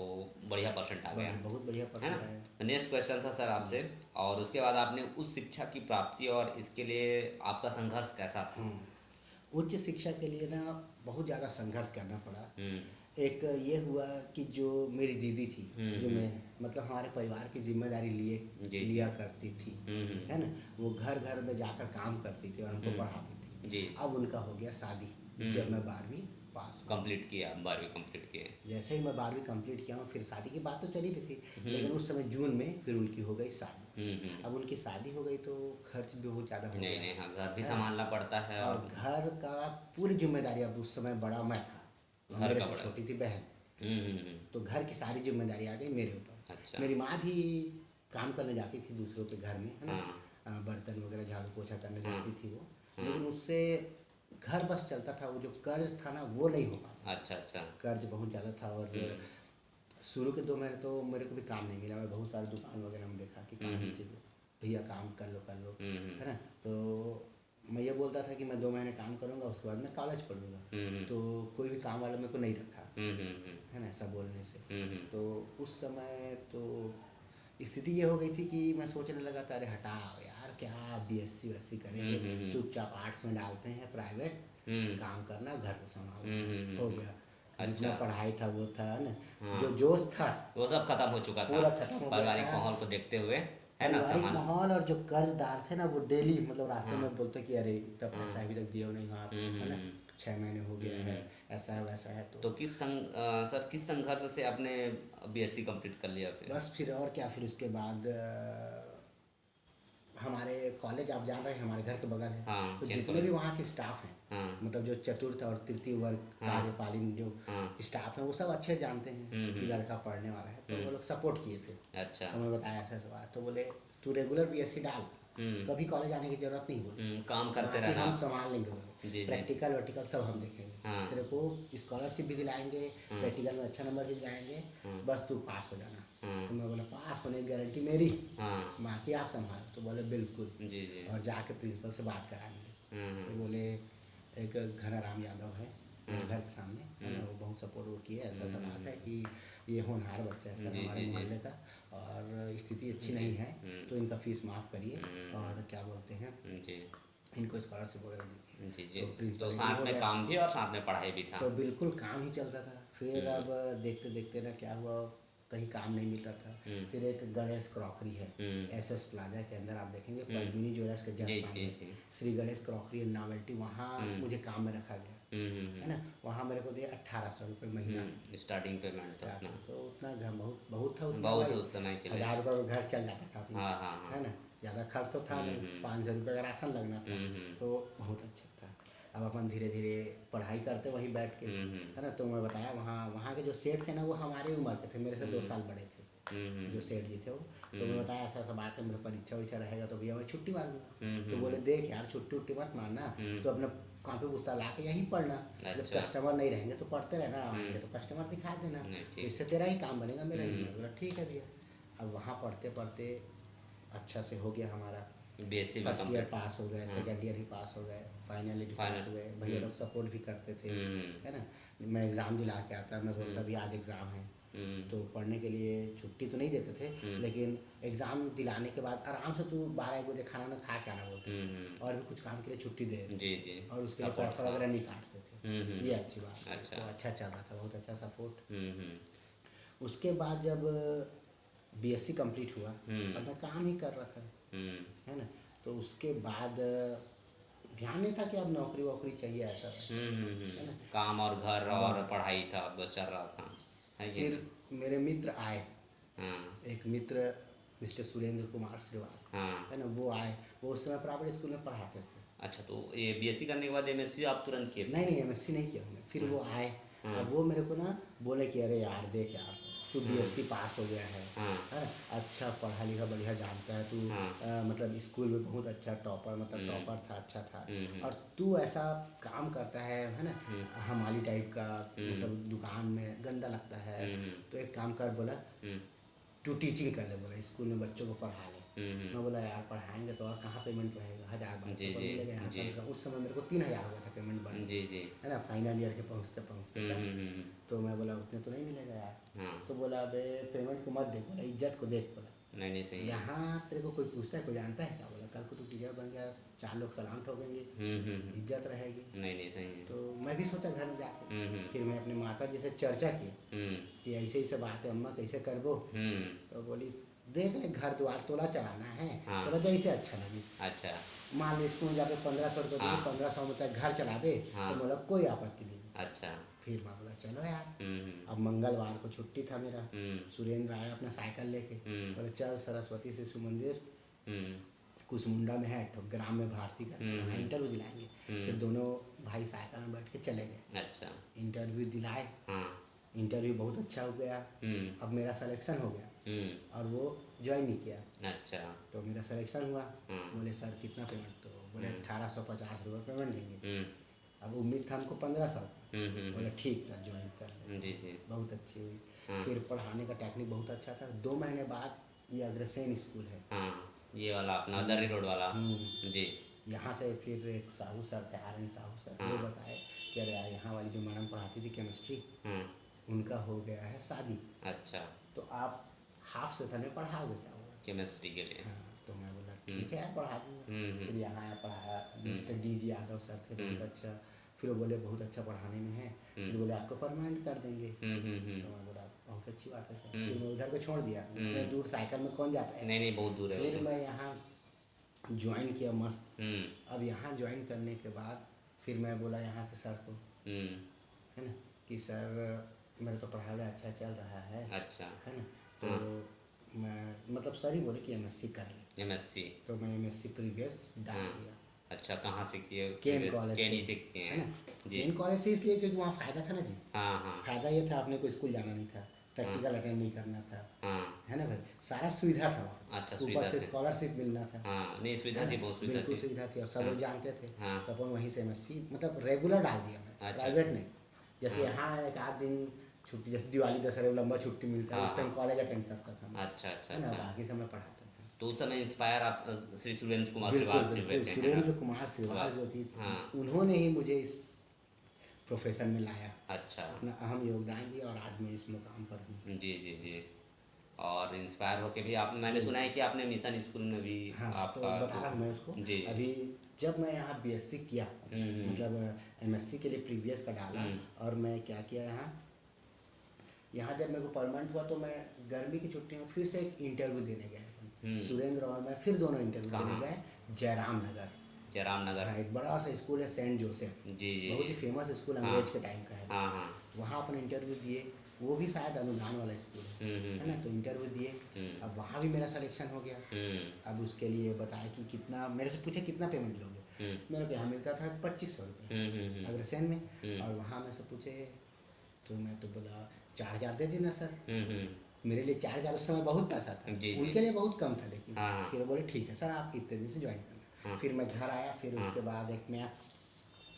बढ़िया परसेंट आ गया, बहुत बढ़िया है परसेंट ना। आया। नेक्स्ट क्वेश्चन था सर आपसे, और उसके बाद आपने उस शिक्षा की प्राप्ति और इसके लिए आपका संघर्ष कैसा था? उच्च शिक्षा के लिए ना बहुत ज़्यादा संघर्ष करना पड़ा। हम्म एक ये हुआ कि जो मेरी दीदी थी, जो मैं मतलब हमारे परिवार की जिम्मेदारी लिया करती थी, है ना, वो घर घर में जाकर काम करती थी और हमको पढ़ाती थी जी। अब उनका हो गया शादी, जब मैं 12वीं पास कंप्लीट किया, 12वीं कंप्लीट किए। जैसे ही मैं 12वीं कंप्लीट किया हूँ, फिर शादी की बात तो चली रही थी, लेकिन उस समय जून में फिर उनकी हो गई शादी। अब उनकी शादी हो गई तो खर्च भी बहुत ज़्यादा हो गया। नहीं हाँ, घर भी संभालना पड़ता है, और घर का पूरी जिम्मेदारी, अब उस समय बड़ा मैं था, मेरे से छोटी थी बहन, तो घर की सारी जिम्मेदारी आ गई मेरे ऊपर। अच्छा। मेरी माँ भी काम करने जाती थी दूसरों के घर में, है ना, बर्तन वगैरह झाड़ू पोछा करने जाती थी वो, लेकिन उससे घर बस चलता था, वो जो कर्ज था ना वो नहीं हो पाता। अच्छा। कर्ज बहुत ज़्यादा था। और शुरू के 2 महीने तो मेरे को भी काम नहीं मिला, मैं बहुत सारे दुकान वगैरह में देखा कि काम चाहिए, भैया काम कर लो है ना। तो मैं ये बोलता था कि मैं 2 महीने काम करूँगा, उसके बाद मैं कॉलेज पढ़ूँगा। तो कोई भी काम वाला मेरे को नहीं रखा, है ना, ऐसा बोलने से। तो उस समय तो स्थिति ये हो गई थी कि मैं सोचने लगा था, अरे हटाओ यार, क्या बीएससी वेस्सी करेंगे, चुपचाप आर्ट्स में डालते हैं, प्राइवेट काम करना, घर को संभालना, हो गया। जितना पढ़ाई था वो था ना, जो जोश था वो सब खत्म हो चुका था, पूरा खत्म हो गया। पारिवारिक माहौल को देखते हुए, है ना, पारिवारिक माहौल। और जो कर्जदार थे ना, वो डेली मतलब रास्ते में बोलते कि अरे तब पैसा अभी तक दिया नहीं आप, है ना, 6 महीने हो गया है, ऐसा है वैसा है। तो सर किस संघर्ष से आपने बीएससी कंप्लीट कर लिया फिर? बस फिर और क्या, फिर उसके बाद हमारे कॉलेज आप जान रहे हैं, हमारे घर के बगल है। तो जितने भी वहाँ के स्टाफ हैं, मतलब जो चतुर्थ और तृतीय वर्ग कार्यपालिक जो स्टाफ है, वो सब अच्छे जानते हैं कि लड़का पढ़ने वाला है, तो वो लोग सपोर्ट किए थे। अच्छा। तो मैं बताया ऐसा बात, तो बोले तू रेगुलर बीएससी डाल, कभी कॉलेज आने की जरूरत नहीं, बोले काम करते रहना, हम संभाल लेंगे, बोले प्रैक्टिकल वर्टिकल सब हम देखेंगे, तेरे को स्कॉलरशिप भी दिलाएंगे, प्रैक्टिकल में अच्छा नंबर भी दिलाएंगे, बस तू पास हो जाना। तो मैं बोला पास होने की गारंटी मेरी, बाकी आप संभाल। तो बोले बिल्कुल। और जाके प्रिंसिपल से बात कराएंगे। तो बोले एक घनाराम यादव है मेरे घर के सामने, है ना, वो बहुत सपोर्ट वो किए, ऐसा बात है कि ये होनहार बच्चा है सर हमारे मोहल्ले का, और स्थिति अच्छी नहीं है, तो इनका फीस माफ़ करिए, और क्या बोलते हैं, इनको स्कॉलरशिप वगैरह दीजिए। तो साथ में काम भी और साथ में पढ़ाई भी था। तो बिल्कुल काम ही चलता था। फिर अब देखते देखते ना क्या हुआ, कहीं काम नहीं मिल रहा था। फिर एक गणेश क्रॉकरी है एसएस प्लाजा के अंदर, आप देखेंगे पद्मिनी ज्वेलर्स के जस्ट सामने Shri Ganesh crockery and novelty, वहाँ मुझे काम में रखा गया, है ना। वहाँ मेरे को दिया 1800 रुपये महीना स्टार्टिंग पेमेंट था। तो उतना घर बहुत था, बहुत उस समय के लिए 1000 रुपये में घर चल जाता था अपना, हाँ। है ना, ज़्यादा खर्च तो था नहीं, 500 रुपये का राशन लगना था, तो बहुत अच्छा था। अब अपन धीरे धीरे पढ़ाई करते वहीं बैठ के, है ना। तो मैं बताया वहाँ के जो सेठ थे ना, वो हमारी उम्र के थे, मेरे से 2 साल बड़े थे। जो सेठ जी थे वो। तो मैं बताया ऐसा ऐसा बात है, मेरा परीक्षा वरीक्षा रहेगा तो भैया मैं छुट्टी मार लूँगा। तो बोले देख यार छुट्टी उट्टी मत मारना, तो अपना कॉपी पुस्तक ला के यहीं पढ़ना, जब अच्छा। कस्टमर नहीं रहेंगे तो पढ़ते रहना, आएंगे तो कस्टमर दिखा देना, नहीं, तो ठीक। इससे तेरा ही काम बनेगा मेरा ही। मैं बोला ठीक है भैया। अब वहाँ पढ़ते पढ़ते अच्छा से हो गया हमारा, बीएससी में फर्स्ट ईयर कंप्लीट। पास हो गए, सेकेंड ईयर भी पास हो गए, फाइनल ईयर पास हो गए। भैया लोग सपोर्ट भी करते थे, है ना। मैं एग्ज़ाम दिला के आता, मैं बोलता भी आज एग्ज़ाम है, तो पढ़ने के लिए छुट्टी तो नहीं देते थे, लेकिन एग्ज़ाम दिलाने के बाद आराम से तू 12-1 बजे खाना ना खा के आना बोलते थे, और भी कुछ काम के लिए छुट्टी दे देते जी जी। और उसके लिए सपोर्ट पैसा था। वगैरह नहीं काटते थे। ये अच्छी बात है। अच्छा। तो अच्छा चल रहा था, बहुत अच्छा सपोर्ट। उसके बाद जब बीएससी कंप्लीट हुआ और मैं काम ही कर रहा था, है ना, तो उसके बाद ध्यान नहीं था कि अब नौकरी वोकरी चाहिए ऐसा वैसा, है ना। काम और घर और पढ़ाई था, बस चल रहा था, है कि फिर नहीं? मेरे मित्र आए, हाँ एक मित्र मिस्टर सुरेंद्र कुमार श्रीवास्तव, हाँ। है ना, वो आए। वो उस समय प्राइवेट स्कूल में पढ़ाते थे। अच्छा, तो ये बीएससी करने के बाद एमएससी आप तुरंत किए? नहीं नहीं, एमएससी नहीं किया मैंने। फिर वो आए, अब वो मेरे को ना बोले कि अरे यार देख यार तू बीएससी पास हो गया है ना, अच्छा पढ़ा लिखा बढ़िया जानता है तू, मतलब स्कूल में बहुत अच्छा टॉपर, मतलब टॉपर था, अच्छा था, और तू ऐसा काम करता है ना, हमाली टाइप का, मतलब दुकान में गंदा लगता है, तो एक काम कर, बोला तू टीचिंग कर ले, बोला स्कूल में बच्चों को पढ़ा ले। मैं बोला यार पढ़ाएंगे तो और कहाँ पेमेंट रहेगा, 1000-1200 जी रुपये जी मिलेगा यहाँ जी कम से कम। उस समय मेरे को 3000 हो गया था पेमेंट बन, जी जी। है ना, फाइनल ईयर के पहुँचते पहुँचते तक। तो मैं बोला उतने तो नहीं मिलेगा यार। हाँ। तो बोला अबे पेमेंट को मत देख, बोला इज्जत को देख, बोला नहीं नहीं, सही है। यहाँ तेरे को कोई पूछता है, कोई जानता है क्या, बोला कल को तू टीचर बन गया, 4 लोग सलाम ठोकेंगे, इज्जत रहेगी। नहीं नहीं, सही है। तो मैं भी सोचा घर में जाके, फिर मैं अपने माता जी से चर्चा की कि ऐसे ऐसे बात है अम्मा, कैसे करबो। तो बोली देख ले घर द्वार तोला चलाना है, हाँ। तोला जैसे अच्छा लगे। अच्छा। मान ली स्कूल जाके 1500 रुपये हाँ। 1500 में तक घर चला दे, हाँ। तो बोला कोई आपत्ति नहीं। अच्छा। फिर मैं बोला चलो यार। अब मंगलवार को छुट्टी था मेरा, सुरेंद्र आया अपना साइकिल लेके, बोले चल सरस्वती शिशु मंदिर कुसमुंडा में है, तो ग्राम में भारती का इंटरव्यू दिलाएंगे। फिर दोनों भाई साइकिल में बैठ के चले गए। अच्छा। इंटरव्यू दिलाए, हाँ। इंटरव्यू बहुत अच्छा हो गया। अब मेरा सिलेक्शन हो गया और वो ज्वाइन नहीं किया। अच्छा। तो मेरा सिलेक्शन हुआ। बोले सर कितना पेमेंट, तो बोले 1850 रुपये पेमेंट देंगे। अब उम्मीद था हमको 1500। बोले ठीक सर ज्वाइन कर ले। जी जी। बहुत अच्छी हुई। फिर पढ़ाने का टेक्निक बहुत अच्छा था। 2 महीने बाद ये अग्रसेन स्कूल है, हाँ, ये वाला अपना दर्री रोड वाला। जी। यहाँ से फिर एक साहू सर थे, आर एन साहू सर, वो बताए कि अरे यार यहाँ वाली जो मैडम पढ़ाती थी केमिस्ट्री, उनका हो गया है शादी, अच्छा। तो आप हाफ सेशन में पढ़ाओगे क्या, बोला केमिस्ट्री के लिए? हाँ। तो मैं बोला ठीक है यार पढ़ा दूँगा। फिर यहाँ आया, पढ़ाया। Mister D G Yadav sir थे, बहुत अच्छा। फिर वो बोले बहुत अच्छा पढ़ाने में है, फिर बोले आपको परमानेंट कर देंगे। तो मैं बोला बहुत अच्छी बात है सर। फिर मैं उधर को छोड़ दिया, इतने दूर साइकिल में कौन जाता है। नहीं नहीं, बहुत दूर है वो फिर तो। मैं यहाँ ज्वाइन किया मस्त। अब यहाँ ज्वाइन करने के बाद फिर मैं बोला यहाँ के सर को, है ना, कि सर मेरा तो पढ़ाई अच्छा चल रहा है, अच्छा। है ना, तो मैं मतलब सर ही बोले कि एमएससी कर ले। एमएससी? तो मैं एमएससी प्रीवियस डाल दिया। अच्छा, कहाँ से किए? केन कॉलेज केनी से, से किए है हैं? ना। जी। केन कॉलेज से इसलिए क्योंकि वहाँ फ़ायदा था ना जी। हाँ हाँ फ़ायदा ये था अपने को स्कूल जाना नहीं था, प्रैक्टिकल अटेंड नहीं करना था, हाँ। है ना भाई, सारा सुविधा था वहाँ। अच्छा, ऊपर सुविधा से थी। स्कॉलरशिप मिलना था। हाँ, नहीं सुविधा थी, बहुत सुविधा बिल्कुल थी। सुविधा थी और सब लोग जानते थे। हाँ। तो अपन वहीं से एमएससी मतलब रेगुलर डाल दिया मैं, अच्छा। प्राइवेट नहीं। जैसे यहाँ एक आध दिन छुट्टी, जैसे दिवाली दशहरे लंबा छुट्टी मिलता है, उस टाइम कॉलेज अटेंड करता था मैं, अच्छा अच्छा है ना, अच्छा। बाकी समय पढ़ाता था। तो उस समय इंस्पायर आप श्री सुरेंद्र कुमार बिल्कुल श्रीवास्तव से हुए बिल्कुल, थे? सुरेंद्र कुमार श्रीवास्तव जो थी, हाँ। उन्होंने ही मुझे इस प्रोफेशन में लाया, अच्छा। अपना अहम योगदान दिया और आज मैं इस मुकाम पर हूँ। जी जी जी। और इंस्पायर होके भी आप, मैंने सुना है कि आपने मिशन स्कूल में भी हाँ, तो आपका बता रहा हूँ मैं उसको। जी। अभी जब मैं यहाँ बीएससी किया, मतलब एमएससी के लिए प्रीवियस का डाला, और मैं क्या किया यहाँ जब मेरे को परमानेंट हुआ तो मैं गर्मी की छुट्टियों में फिर से एक इंटरव्यू देने गए। सुरेंद्र और मैं फिर दोनों इंटरव्यू देने गए जयराम नगर। जयराम नगर? हाँ, एक बड़ा सा स्कूल है सेंट जोसेफ, जी जी, बहुत ही फेमस स्कूल, अंग्रेज के टाइम का है। हाँ हाँ। वहाँ अपन इंटरव्यू दिए, वो भी शायद अनुदान वाला स्कूल है ना, तो इंटरव्यू दिए। अब वहाँ भी मेरा सिलेक्शन हो गया। अब उसके लिए बताया कि कितना, मेरे से पूछे कितना पेमेंट लोगे। मेरे को यहाँ मिलता था 2500 रुपये अग्रसेन में, और वहाँ में से पूछे तो मैं तो बोला 4000 दे देना सर। मेरे लिए 4,000 उस समय बहुत पैसा था, जी, जी। उनके लिए बहुत कम था, लेकिन हाँ, फिर वो बोले ठीक है सर आप इतने दिन से ज्वाइन करना। हाँ, फिर मैं घर आया, फिर हाँ, उसके बाद एक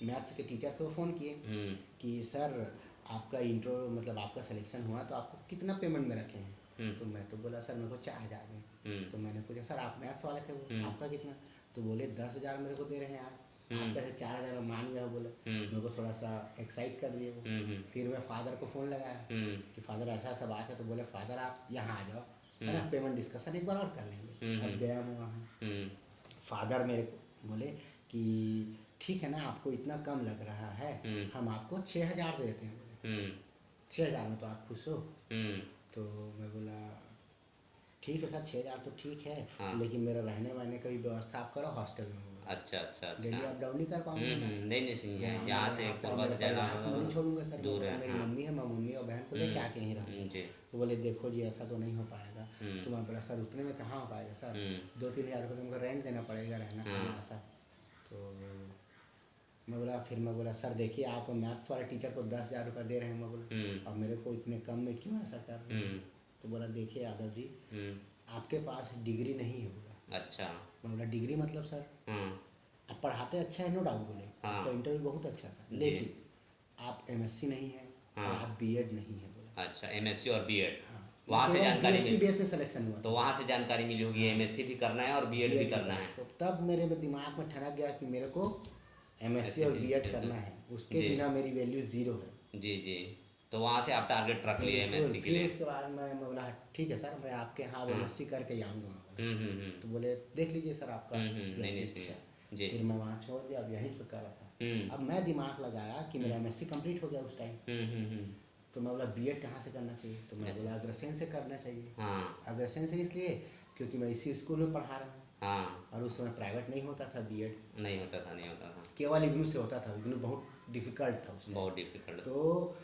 मैथ्स के टीचर थे, वो फ़ोन किए हुँ, कि सर आपका इंट्रो मतलब आपका सिलेक्शन हुआ तो आपको कितना पेमेंट में रखे हैं। हुँ, तो मैं तो बोला सर मेरे को 4,000 में। हुँ, तो मैंने पूछा सर आप मैथ्स वाले थे, वो हुँ, आपका कितना? तो बोले 10,000 मेरे को दे रहे हैं यार, हुँ, आप कैसे 4,000 में मान गए? बोले हुँ, मेरे को थोड़ा सा एक्साइट कर दिए वो। हुँ, हुँ, फिर मैं फादर को फ़ोन लगाया हुँ, कि फादर ऐसा ऐसा बात है। तो बोले फादर आप यहाँ आ जाओ, है हुँ, ना, पेमेंट डिस्कशन एक बार और कर लेंगे। हुँ, अब गया मैं वहाँ, हुँ, फादर मेरे को बोले कि ठीक है ना, आपको इतना कम लग रहा है, हुँ, हम आपको 6,000 देते हैं। बोले हुँ, 6,000 में तो आप खुश हो? हुँ, तो मैं बोला ठीक है सर 6,000 तो ठीक है, हाँ, लेकिन मेरा रहने वहने का भी व्यवस्था आप करो हॉस्टल में। बोला अच्छा, अच्छा, अच्छा। डेली अप डाउन नहीं कर पाऊंगा मैं, नहीं, नहीं सही है, यहाँ यहाँ मैं से यहाँ से, और कोरबा मेरे से जाना परिवार को मैं नहीं छोड़ूंगा सर। मैं दूर बोला है, मेरी हाँ, मम्मी है, मैं मम्मी और बहन को लेके आके यहीं रहूँगा। जी, तो बोले देखो जी ऐसा तो नहीं हो पाएगा। हुँ, तो मैं बोला सर उतने में कहाँ हो पाएगा सर, हुँ, 2-3 हज़ार रुपये तो हमको रेंट देना पड़ेगा, रहना हाँ, खाना ऐसा। तो मैं बोला सर देखिए आप मैथ्स वाले टीचर को 10,000 रुपये दे रहे हैं। मैं बोला हुँ, अब मेरे को इतने कम में क्यों ऐसा कर रहे हैं? हुँ, तो बोला देखिए यादव जी हुँ, आपके पास डिग्री नहीं है। बोला अच्छा, मैं बोला डिग्री मतलब सर? हाँ, आप पढ़ाते अच्छा है नो डाउट, बोले हाँ, आपका इंटरव्यू बहुत अच्छा था, जी, लेकिन आप एमएससी नहीं है और हाँ, आप बीएड नहीं है। बोला अच्छा, एमएससी और बीएड, हाँ, वहाँ से केवल जानकारी बीएससी मिली, बेस में सिलेक्शन हुआ तो था। वहाँ से जानकारी मिली होगी एमएससी भी करना है और बीएड भी बीएड करना है। तो तब मेरे में दिमाग में ठनक गया कि मेरे को एमएससी ऐसे और भी बीएड बिल्कुल, करना है, उसके जी, बिना मेरी वैल्यू ज़ीरो है। जी, जी, तो वहाँ से आप टारगेट रख लिए बिल्कुल। एमएससी के फिर लिए। उसके बाद मैं बोला ठीक है सर मैं आपके यहाँ हाँ, एमएससी करके जाऊँगा। मैं बोला हुँ, हुँ, हुँ, तो बोले देख लीजिए सर आपका नहीं, नहीं जैसी सही इच्छा। है, जी, फिर मैं वहाँ छोड़ दिया, अब यहीं पे कर रहा था। हुँ, अब मैं दिमाग लगाया कि हुँ, मेरा एमएससी कंप्लीट हो गया उस टाइम। हुँ, हुँ, हुँ, तो मैं बोला बीएड कहाँ से करना चाहिए? तो मैं अच्छा, बोला अग्रसेन से करना चाहिए। हाँ, अग्रसेन से इसलिए क्योंकि मैं इसी स्कूल में पढ़ा रहा हूँ, हाँ, और उस समय प्राइवेट नहीं होता था बीएड, नहीं होता था, नहीं होता था, केवल इग्नू से होता था। इग्नू बहुत डिफ़िकल्ट था उस टाइम। बहुत डिफ़िकल्ट, तो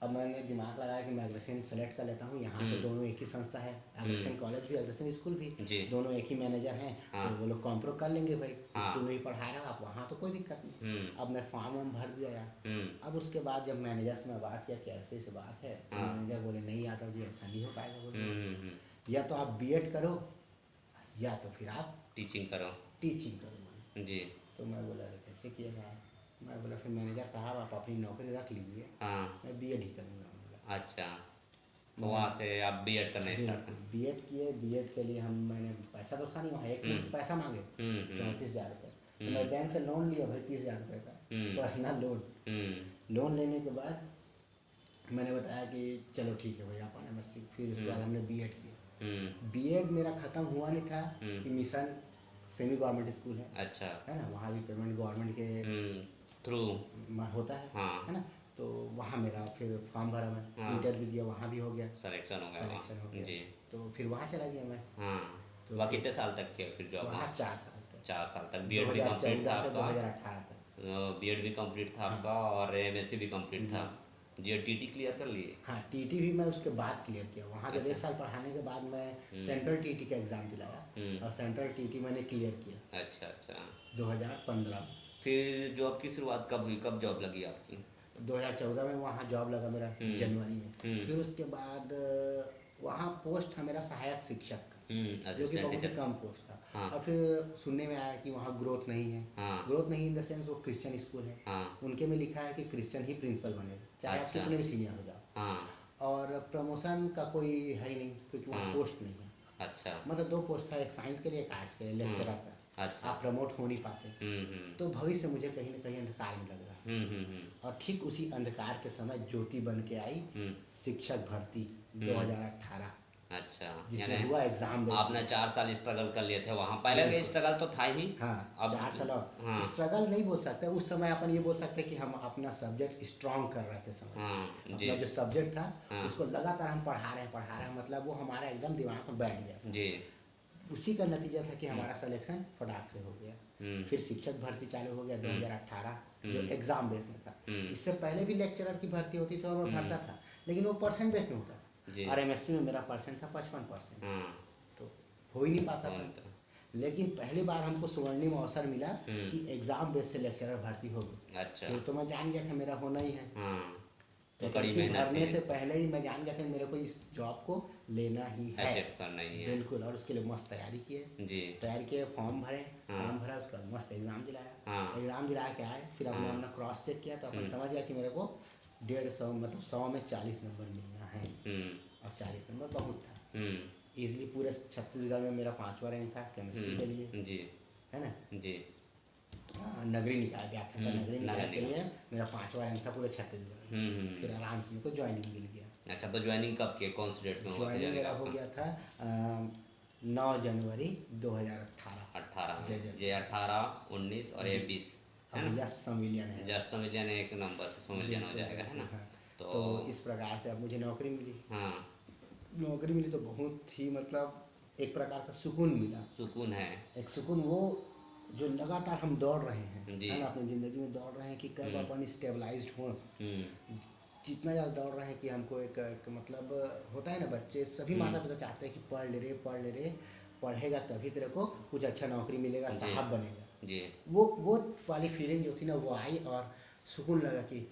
अब मैंने दिमाग लगाया कि मैं अग्रसेन सेलेक्ट कर लेता हूँ। यहाँ तो दोनों एक ही संस्था है, अग्रसेन कॉलेज भी अग्रसेन स्कूल भी, जी, दोनों एक ही मैनेजर हैं। हाँ, तो वो लोग कॉम्प्रो कर लेंगे भाई, हाँ, स्कूल में ही पढ़ा रहा आप, वहाँ तो कोई दिक्कत नहीं। हुँ, अब मैं फॉर्म वार्म भर दिया यार। हुँ, अब उसके बाद जब मैनेजर से मैं बात किया कि ऐसे ऐसे बात है, तो हाँ, मैनेजर बोले नहीं यादव जी ऐसा नहीं हो पाएगा। हुँ, बोले हुँ, हुँ, या तो आप बीएड करो या तो फिर आप टीचिंग करो, टीचिंग करो। बोले जी, तो मैं बोला अरे कैसे किएगा आप? मैं बोला फिर मैनेजर साहब आप अपनी नौकरी रख लीजिए, हाँ, मैं बीएड ही करूँगा। मैं बोला अच्छा, तो वहाँ से आप बीएड करना स्टार्ट बिल्कुल कर, बीएड किए। बीएड के लिए मैंने पैसा तो था नहीं वहाँ, एक मुश्त पैसा मांगे हुँ, हुँ, 34,000 रुपये। तो मैं बैंक से लोन लिया भाई 30,000 रुपये का, हुँ, पर्सनल लोन। हुँ, लोन लेने के बाद मैंने बताया कि चलो ठीक है भैया अपन एमएससी। फिर उसके बाद हमने बीएड किया। हुँ, बीएड मेरा ख़त्म हुआ नहीं था हुँ, कि मिशन सेमी गवर्नमेंट स्कूल अच्छा, है ना, वहाँ भी पेमेंट गवर्नमेंट के हुँ, थ्रू, होता हाँ, है ना। तो वहाँ मेरा फिर फॉर्म भरा, मैं हाँ, इंटरव्यू दिया, वहाँ भी हो गया, सिलेक्शन हो गया सिलेक्शन हो वहाँ, गया। जी, तो फिर वहाँ चला गया मैं। हाँ, तो वहाँ कितने साल तक किया फिर जॉब वहाँ वहाँ? 4 साल तक, 4 साल तक, बीएड भी कंप्लीट था 2014 से आपका, 2018 तक। बीएड भी कंप्लीट था आपका और एमएससी भी कंप्लीट था, जी, टीटी क्लियर कर लिए? हाँ टीटी भी मैं उसके बाद क्लियर किया। वहाँ जब अच्छा, 1 साल पढ़ाने के बाद मैं सेंट्रल टीटी का एग्ज़ाम दिलाया, हुँ, और सेंट्रल टीटी मैंने क्लियर किया अच्छा, अच्छा, 2015 में। फिर जॉब की शुरुआत कब हुई, कब जॉब लगी आपकी? 2014 में वहाँ जॉब लगा मेरा, जनवरी में। हुँ, फिर उसके बाद वहाँ पोस्ट था मेरा सहायक शिक्षक का, जो कि असिस्टेंट बहुत ही टीचर, कम पोस्ट था। हाँ, और फिर सुनने में आया कि वहाँ ग्रोथ नहीं है। हाँ, ग्रोथ नहीं इन द सेंस वो क्रिश्चियन स्कूल है, हाँ, उनके में लिखा है कि क्रिश्चियन ही प्रिंसिपल बने, चाहे आप अच्छा, कितने भी सीनियर हो जाओ। हाँ, और प्रमोशन का कोई है ही नहीं क्योंकि वहाँ हाँ, पोस्ट नहीं है। अच्छा, मतलब 2 पोस्ट था, एक साइंस के लिए एक आर्ट्स के लिए, लेक्चरर का। अच्छा, आप प्रमोट हो नहीं पाते। हुँ, तो भविष्य मुझे कहीं ना कहीं अंधकार में लग रहा है। हुँ, और ठीक उसी अंधकार के समय ज्योति बन के आई हुँ, शिक्षक भर्ती 2018, अच्छा, जिसमें यानी हुआ एग्ज़ाम बेस। आपने 4 साल स्ट्रगल कर लिए थे वहाँ, पहले का स्ट्रगल तो था ही, हाँ अब 4 साल। हाँ, स्ट्रगल नहीं बोल सकते उस समय, अपन ये बोल सकते कि हम अपना सब्जेक्ट स्ट्रॉन्ग कर रहे थे समय। हाँ, जी, अपना जो सब्जेक्ट था हाँ, उसको लगातार हम पढ़ा रहे हैं, मतलब वो हमारा एकदम दिमाग में बैठ गया। जी, उसी का नतीजा था कि हमारा सिलेक्शन फटाक से हो गया। हुँ, फिर शिक्षक भर्ती चालू हो गया 2018, जो एग्ज़ाम बेस में था। हुँ, इससे पहले भी लेक्चरर की भर्ती होती थी और मैं भरता था, लेकिन वो परसेंट बेस में होता था। जी, और एमएससी में मेरा परसेंट था 55%, हाँ, तो हो ही नहीं पाता कौन था। था? लेकिन पहली बार हमको स्वर्णिम अवसर मिला हुँ, कि एग्ज़ाम बेस से लेक्चरर भर्ती हो गई। अच्छा, फिर तो मैं जान गया था मेरा होना ही है। हाँ, तो कड़ी वैकेंसी मेहनत भरने है, से पहले ही मैं जान गया था कि मेरे को इस जॉब को लेना ही है। एक्सेप्ट करना ही है। बिल्कुल। और उसके लिए मस्त तैयारी किए, जी। तैयारी किए, फॉर्म भरे, हाँ। फॉर्म भरा, उसका मस्त एग्ज़ाम दिलाया, हाँ। एग्ज़ाम दिला के आए, फिर अपने हाँ। अपना क्रॉस चेक किया, तो अपन हम्म। समझ गया कि मेरे को 150 मतलब 100 में 40 नंबर मिलना है। हम्म। और 40 नंबर बहुत था। हम्म। ईजिली पूरे छत्तीसगढ़ में मेरा 5वां रैंक था केमिस्ट्री के लिए, जी। है ना। जी। नगरी निकाल गया था, नगरी निकाल के नगरी लिए मेरा 5वां रैंक था पूरे छत्तीसगढ़ में। फिर आराम से मेरे को ज्वाइनिंग मिल गया। अच्छा, तो ज्वाइनिंग कब किए, कौन से डेट में हुआ था ज्वाइनिंग जाने का मेरा हो आपका? गया था 9 जनवरी 2018। 18 जय में, जय। ये 18, 19 और ये 20 है अब ना। जस्ट संविलियन है। जस्ट संविलियन एक नंबर से संविलियन हो बिल्कुल जाएगा, है बिल्कुल, ना। हाँ। तो तो इस प्रकार से अब मुझे नौकरी मिली। हाँ, नौकरी मिली तो बहुत ही मतलब एक प्रकार का सुकून मिला। सुकून है। एक सुकून वो जो लगातार हम दौड़ रहे हैं, जी। है ना, अपनी ज़िंदगी में दौड़ रहे हैं कि कब अपन स्टेबलाइज्ड हों। जितना ज़्यादा दौड़ रहे हैं कि हमको एक मतलब होता है ना, बच्चे सभी माता पिता चाहते हैं कि पढ़ ले रे, पढ़ ले रे, पढ़ेगा तभी तेरे को कुछ अच्छा नौकरी मिलेगा, जी। साहब बनेगा। जी। वो वाली फीलिंग जो थी ना, वो आई और सुकून लगा कि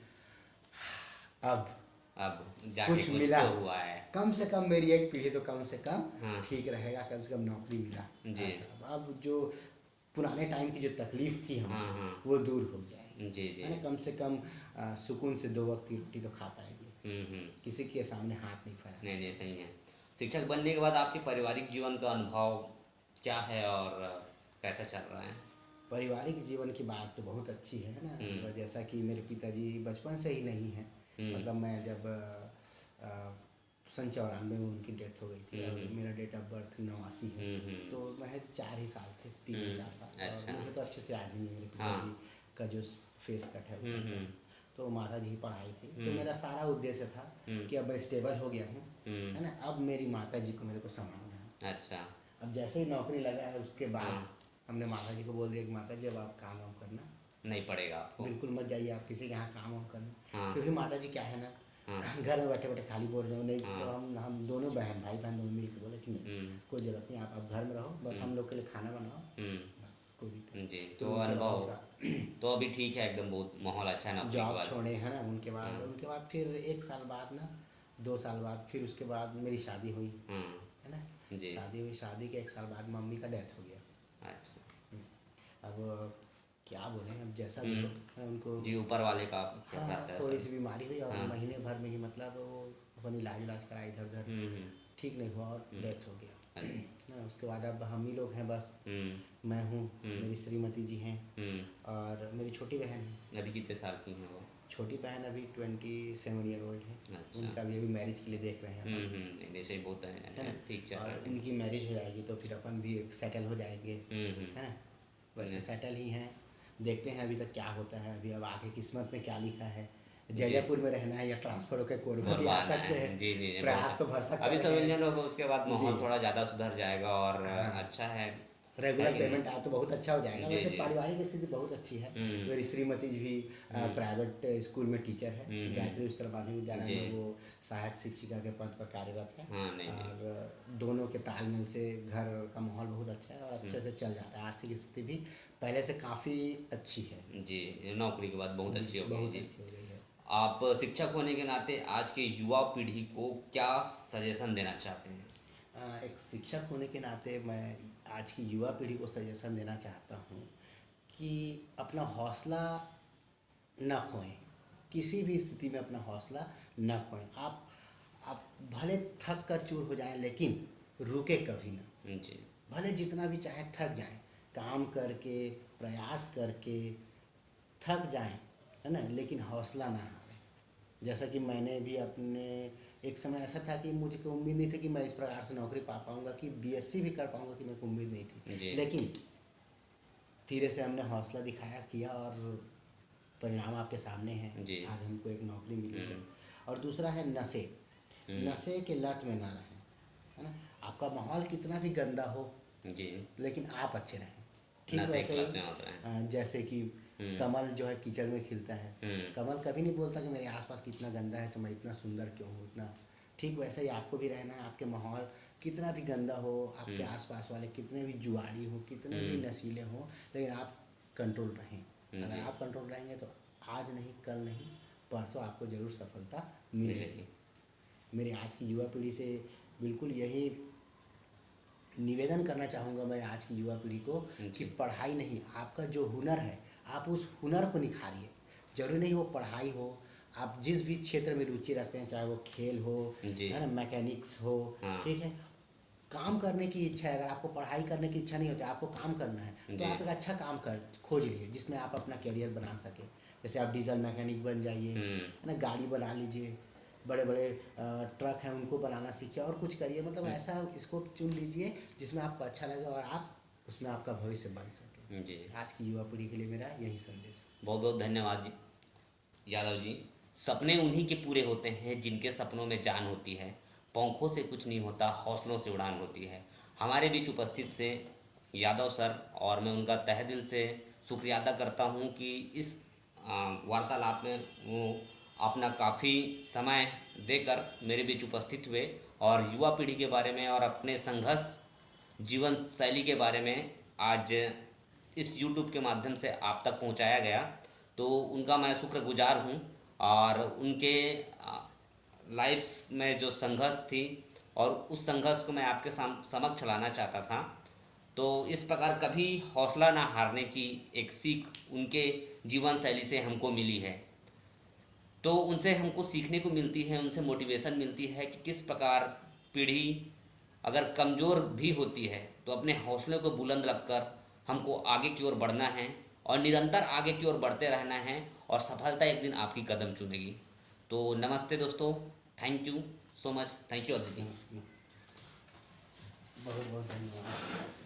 अब जाके कुछ कुछ मिला, तो हुआ है। कम से कम मेरी एक पीढ़ी तो कम से कम हाँ। ठीक रहेगा, कम से कम नौकरी मिला। जी। ऐसा अब जो पुराने टाइम की जो तकलीफ थी हाँ। हमें, हाँ। वो दूर हो जाएगी, जी। जी। है ना। कम से कम सुकून से 2 वक्त की रोटी तो खा पाएंगे, हम्म। किसी के सामने हाथ नहीं फैला। नहीं नहीं, सही है। शिक्षक बनने के बाद आपके पारिवारिक जीवन का अनुभव क्या है और कैसा चल रहा है? पारिवारिक जीवन की बात तो बहुत अच्छी है ना। जैसा कि मेरे पिताजी बचपन से ही नहीं हैं, मतलब मैं जब सन 94 में उनकी डेथ हो गई थी और मेरा डेट ऑफ बर्थ 89 है, तो महज 4 ही साल थे, 3 या 4 साल। अच्छा। और मुझे तो अच्छे से याद ही नहीं मेरे हाँ। पिताजी का जो फेस कट है वो। तो माता जी ही पढ़ाई थी, तो मेरा सारा उद्देश्य था कि अब मैं स्टेबल हो गया हूँ, है ना, अब मेरी माता जी को मेरे को संभालना है। अच्छा। अब जैसे ही नौकरी लगा है उसके बाद हमने माता जी को बोल दिया कि माता जी अब आप काम वाम करना नहीं पड़ेगा आपको, बिल्कुल मत जाइए आप किसी के यहाँ काम वाम करना। हाँ। फिर भी माता जी क्या है ना, घर में बैठे बैठे खाली बोल रहे हो नहीं। तो हम दोनों भाई बहन दोनों मिल के बोले कि नहीं, कोई ज़रूरत नहीं, आप घर में रहो, बस हम लोग के लिए खाना बनाओ, बस कोई दिक्कत नहीं। जी। तो तो उनके अनुभव बाद तो अभी ठीक है एकदम, बहुत माहौल अच्छा है नौकरी के जॉब बाद। छोड़े है ना, उनके बाद फिर 1 साल बाद ना, 2 साल बाद फिर उसके बाद मेरी शादी हुई, है ना। जी। शादी हुई, शादी के 1 साल बाद मम्मी का डेथ हो गया। अच्छा। अब क्या बोलें, अब जैसा भी हो उनको। जी, ऊपर वाले का क्या हाँ, प्राप्त है थोड़ी सब। सी बीमारी हुई और महीने भर में ही मतलब वो अपन इलाज करा इधर उधर, ठीक नहीं हुआ और डेथ हो गया ना। उसके बाद अब हम ही लोग हैं बस। मैं हूँ, मेरी श्रीमती जी हैं और मेरी छोटी बहन है। अभी कितने साल की हैं वो? छोटी बहन अभी 27 ईयर ओल्ड है। अच्छा। उनका भी अभी मैरिज के लिए देख रहे हैं अपन, नहीं सही बहुत है ना। ठीक चल रहा और है। उनकी मैरिज हो जाएगी तो फिर अपन भी सेटल हो जाएंगे, है ना। वैसे सेटल ही हैं, देखते हैं अभी तक क्या होता है। अभी अब आगे किस्मत में क्या लिखा है, जयपुर में रहना है या ट्रांसफर होकर कोरबा भी आ सकते हैं। जी जी, प्रयास तो भर सकते हैं। अभी संविलियन होगा उसके बाद माहौल थोड़ा ज़्यादा सुधर जाएगा और अच्छा है। रेगुलर पेमेंट आए तो बहुत अच्छा हो जाएगा। जी, वैसे जी। पारिवारिक स्थिति बहुत अच्छी है। मेरी श्रीमती जी भी प्राइवेट स्कूल में टीचर है, गायत्री उच्चतर माध्यमिक विद्यालय में वो सहायक शिक्षिका के पद पर कार्यरत है। और दोनों के तालमेल से घर का माहौल बहुत अच्छा है और अच्छे से चल जाता है। आर्थिक स्थिति भी पहले से काफ़ी अच्छी है। जी, नौकरी के बाद बहुत अच्छी हो गई। बहुत अच्छी हो गई है। आप शिक्षक होने के नाते आज के युवा पीढ़ी को क्या सजेशन देना चाहते हैं? एक शिक्षक होने के नाते मैं आज की युवा पीढ़ी को सजेशन देना चाहता हूँ कि अपना हौसला न खोएं, किसी भी स्थिति में अपना हौसला न खोएं। आप भले थक कर चूर हो जाएं लेकिन रुके कभी ना। जी। भले जितना भी चाहे थक जाएं, काम करके प्रयास करके थक जाएं, है ना, लेकिन हौसला ना हारें। जैसा कि मैंने भी अपने एक समय ऐसा था कि मुझे कोई उम्मीद नहीं थी कि मैं इस प्रकार से नौकरी पा पाऊँगा, कि बीएससी भी कर पाऊँगा, कि मेरे को उम्मीद नहीं थी। लेकिन धीरे से हमने हौसला दिखाया, किया और परिणाम आपके सामने हैं। आज हमको एक नौकरी मिली है। और दूसरा है नशे के लत में ना रहें, है ना। आपका माहौल कितना भी गंदा हो जी, लेकिन आप अच्छे रहें। ठीक वैसे जैसे कि कमल जो है कीचड़ में खिलता है, कमल कभी नहीं बोलता कि मेरे आसपास कितना गंदा है तो मैं इतना सुंदर क्यों हूँ इतना। ठीक वैसे ही आपको भी रहना है। आपके माहौल कितना भी गंदा हो, आपके आसपास वाले कितने भी जुआरी हो, कितने भी नशीले हो, लेकिन आप कंट्रोल रहें। अगर आप कंट्रोल रहेंगे तो आज नहीं कल नहीं परसों आपको ज़रूर सफलता मिलेगी। मिलेगी। मेरी आज की युवा पीढ़ी से बिल्कुल यही निवेदन करना चाहूँगा मैं आज की युवा पीढ़ी को कि पढ़ाई नहीं, आपका जो हुनर है आप उस हुनर को निखारिए। ज़रूरी नहीं वो पढ़ाई हो, आप जिस भी क्षेत्र में रुचि रखते हैं, चाहे वो खेल हो, जी। है ना, मैकेनिक्स हो, हाँ। ठीक है, काम करने की इच्छा है, अगर आपको पढ़ाई करने की इच्छा नहीं होती, आपको काम करना है, तो जी। आप एक अच्छा काम कर खोज लीजिए जिसमें आप अपना करियर बना सकें। जैसे आप डीजल मैकेनिक बन जाइए, है ना, गाड़ी बना लीजिए, बड़े बड़े ट्रक हैं उनको बनाना सीखिए और कुछ करिए। मतलब ऐसा स्कोप चुन लीजिए जिसमें आपको अच्छा लगे और आप उसमें आपका भविष्य बन सके। जी। आज की युवा पीढ़ी के लिए मेरा यही संदेश है। बहुत बहुत धन्यवाद जी यादव जी। सपने उन्हीं के पूरे होते हैं जिनके सपनों में जान होती है। पंखों से कुछ नहीं होता, हौसलों से उड़ान होती है। हमारे बीच उपस्थित से यादव सर, और मैं उनका तहे दिल से शुक्रिया अदा करता हूं कि इस वार्तालाप में वो अपना काफ़ी समय देकर मेरे बीच उपस्थित हुए और युवा पीढ़ी के बारे में और अपने संघर्ष जीवन शैली के बारे में आज इस YouTube के माध्यम से आप तक पहुंचाया गया। तो उनका मैं शुक्रगुजार हूं और उनके लाइफ में जो संघर्ष थी और उस संघर्ष को मैं आपके समक्ष लाना चाहता था। तो इस प्रकार कभी हौसला ना हारने की एक सीख उनके जीवन शैली से हमको मिली है। तो उनसे हमको सीखने को मिलती है, उनसे मोटिवेशन मिलती है कि किस प्रकार पीढ़ी अगर कमज़ोर भी होती है तो अपने हौसले को बुलंद रखकर हमको आगे की ओर बढ़ना है और निरंतर आगे की ओर बढ़ते रहना है और सफलता एक दिन आपकी कदम चूमेगी। तो नमस्ते दोस्तों, thank you so much. Thank you Aditi. बहुत बहुत धन्यवाद।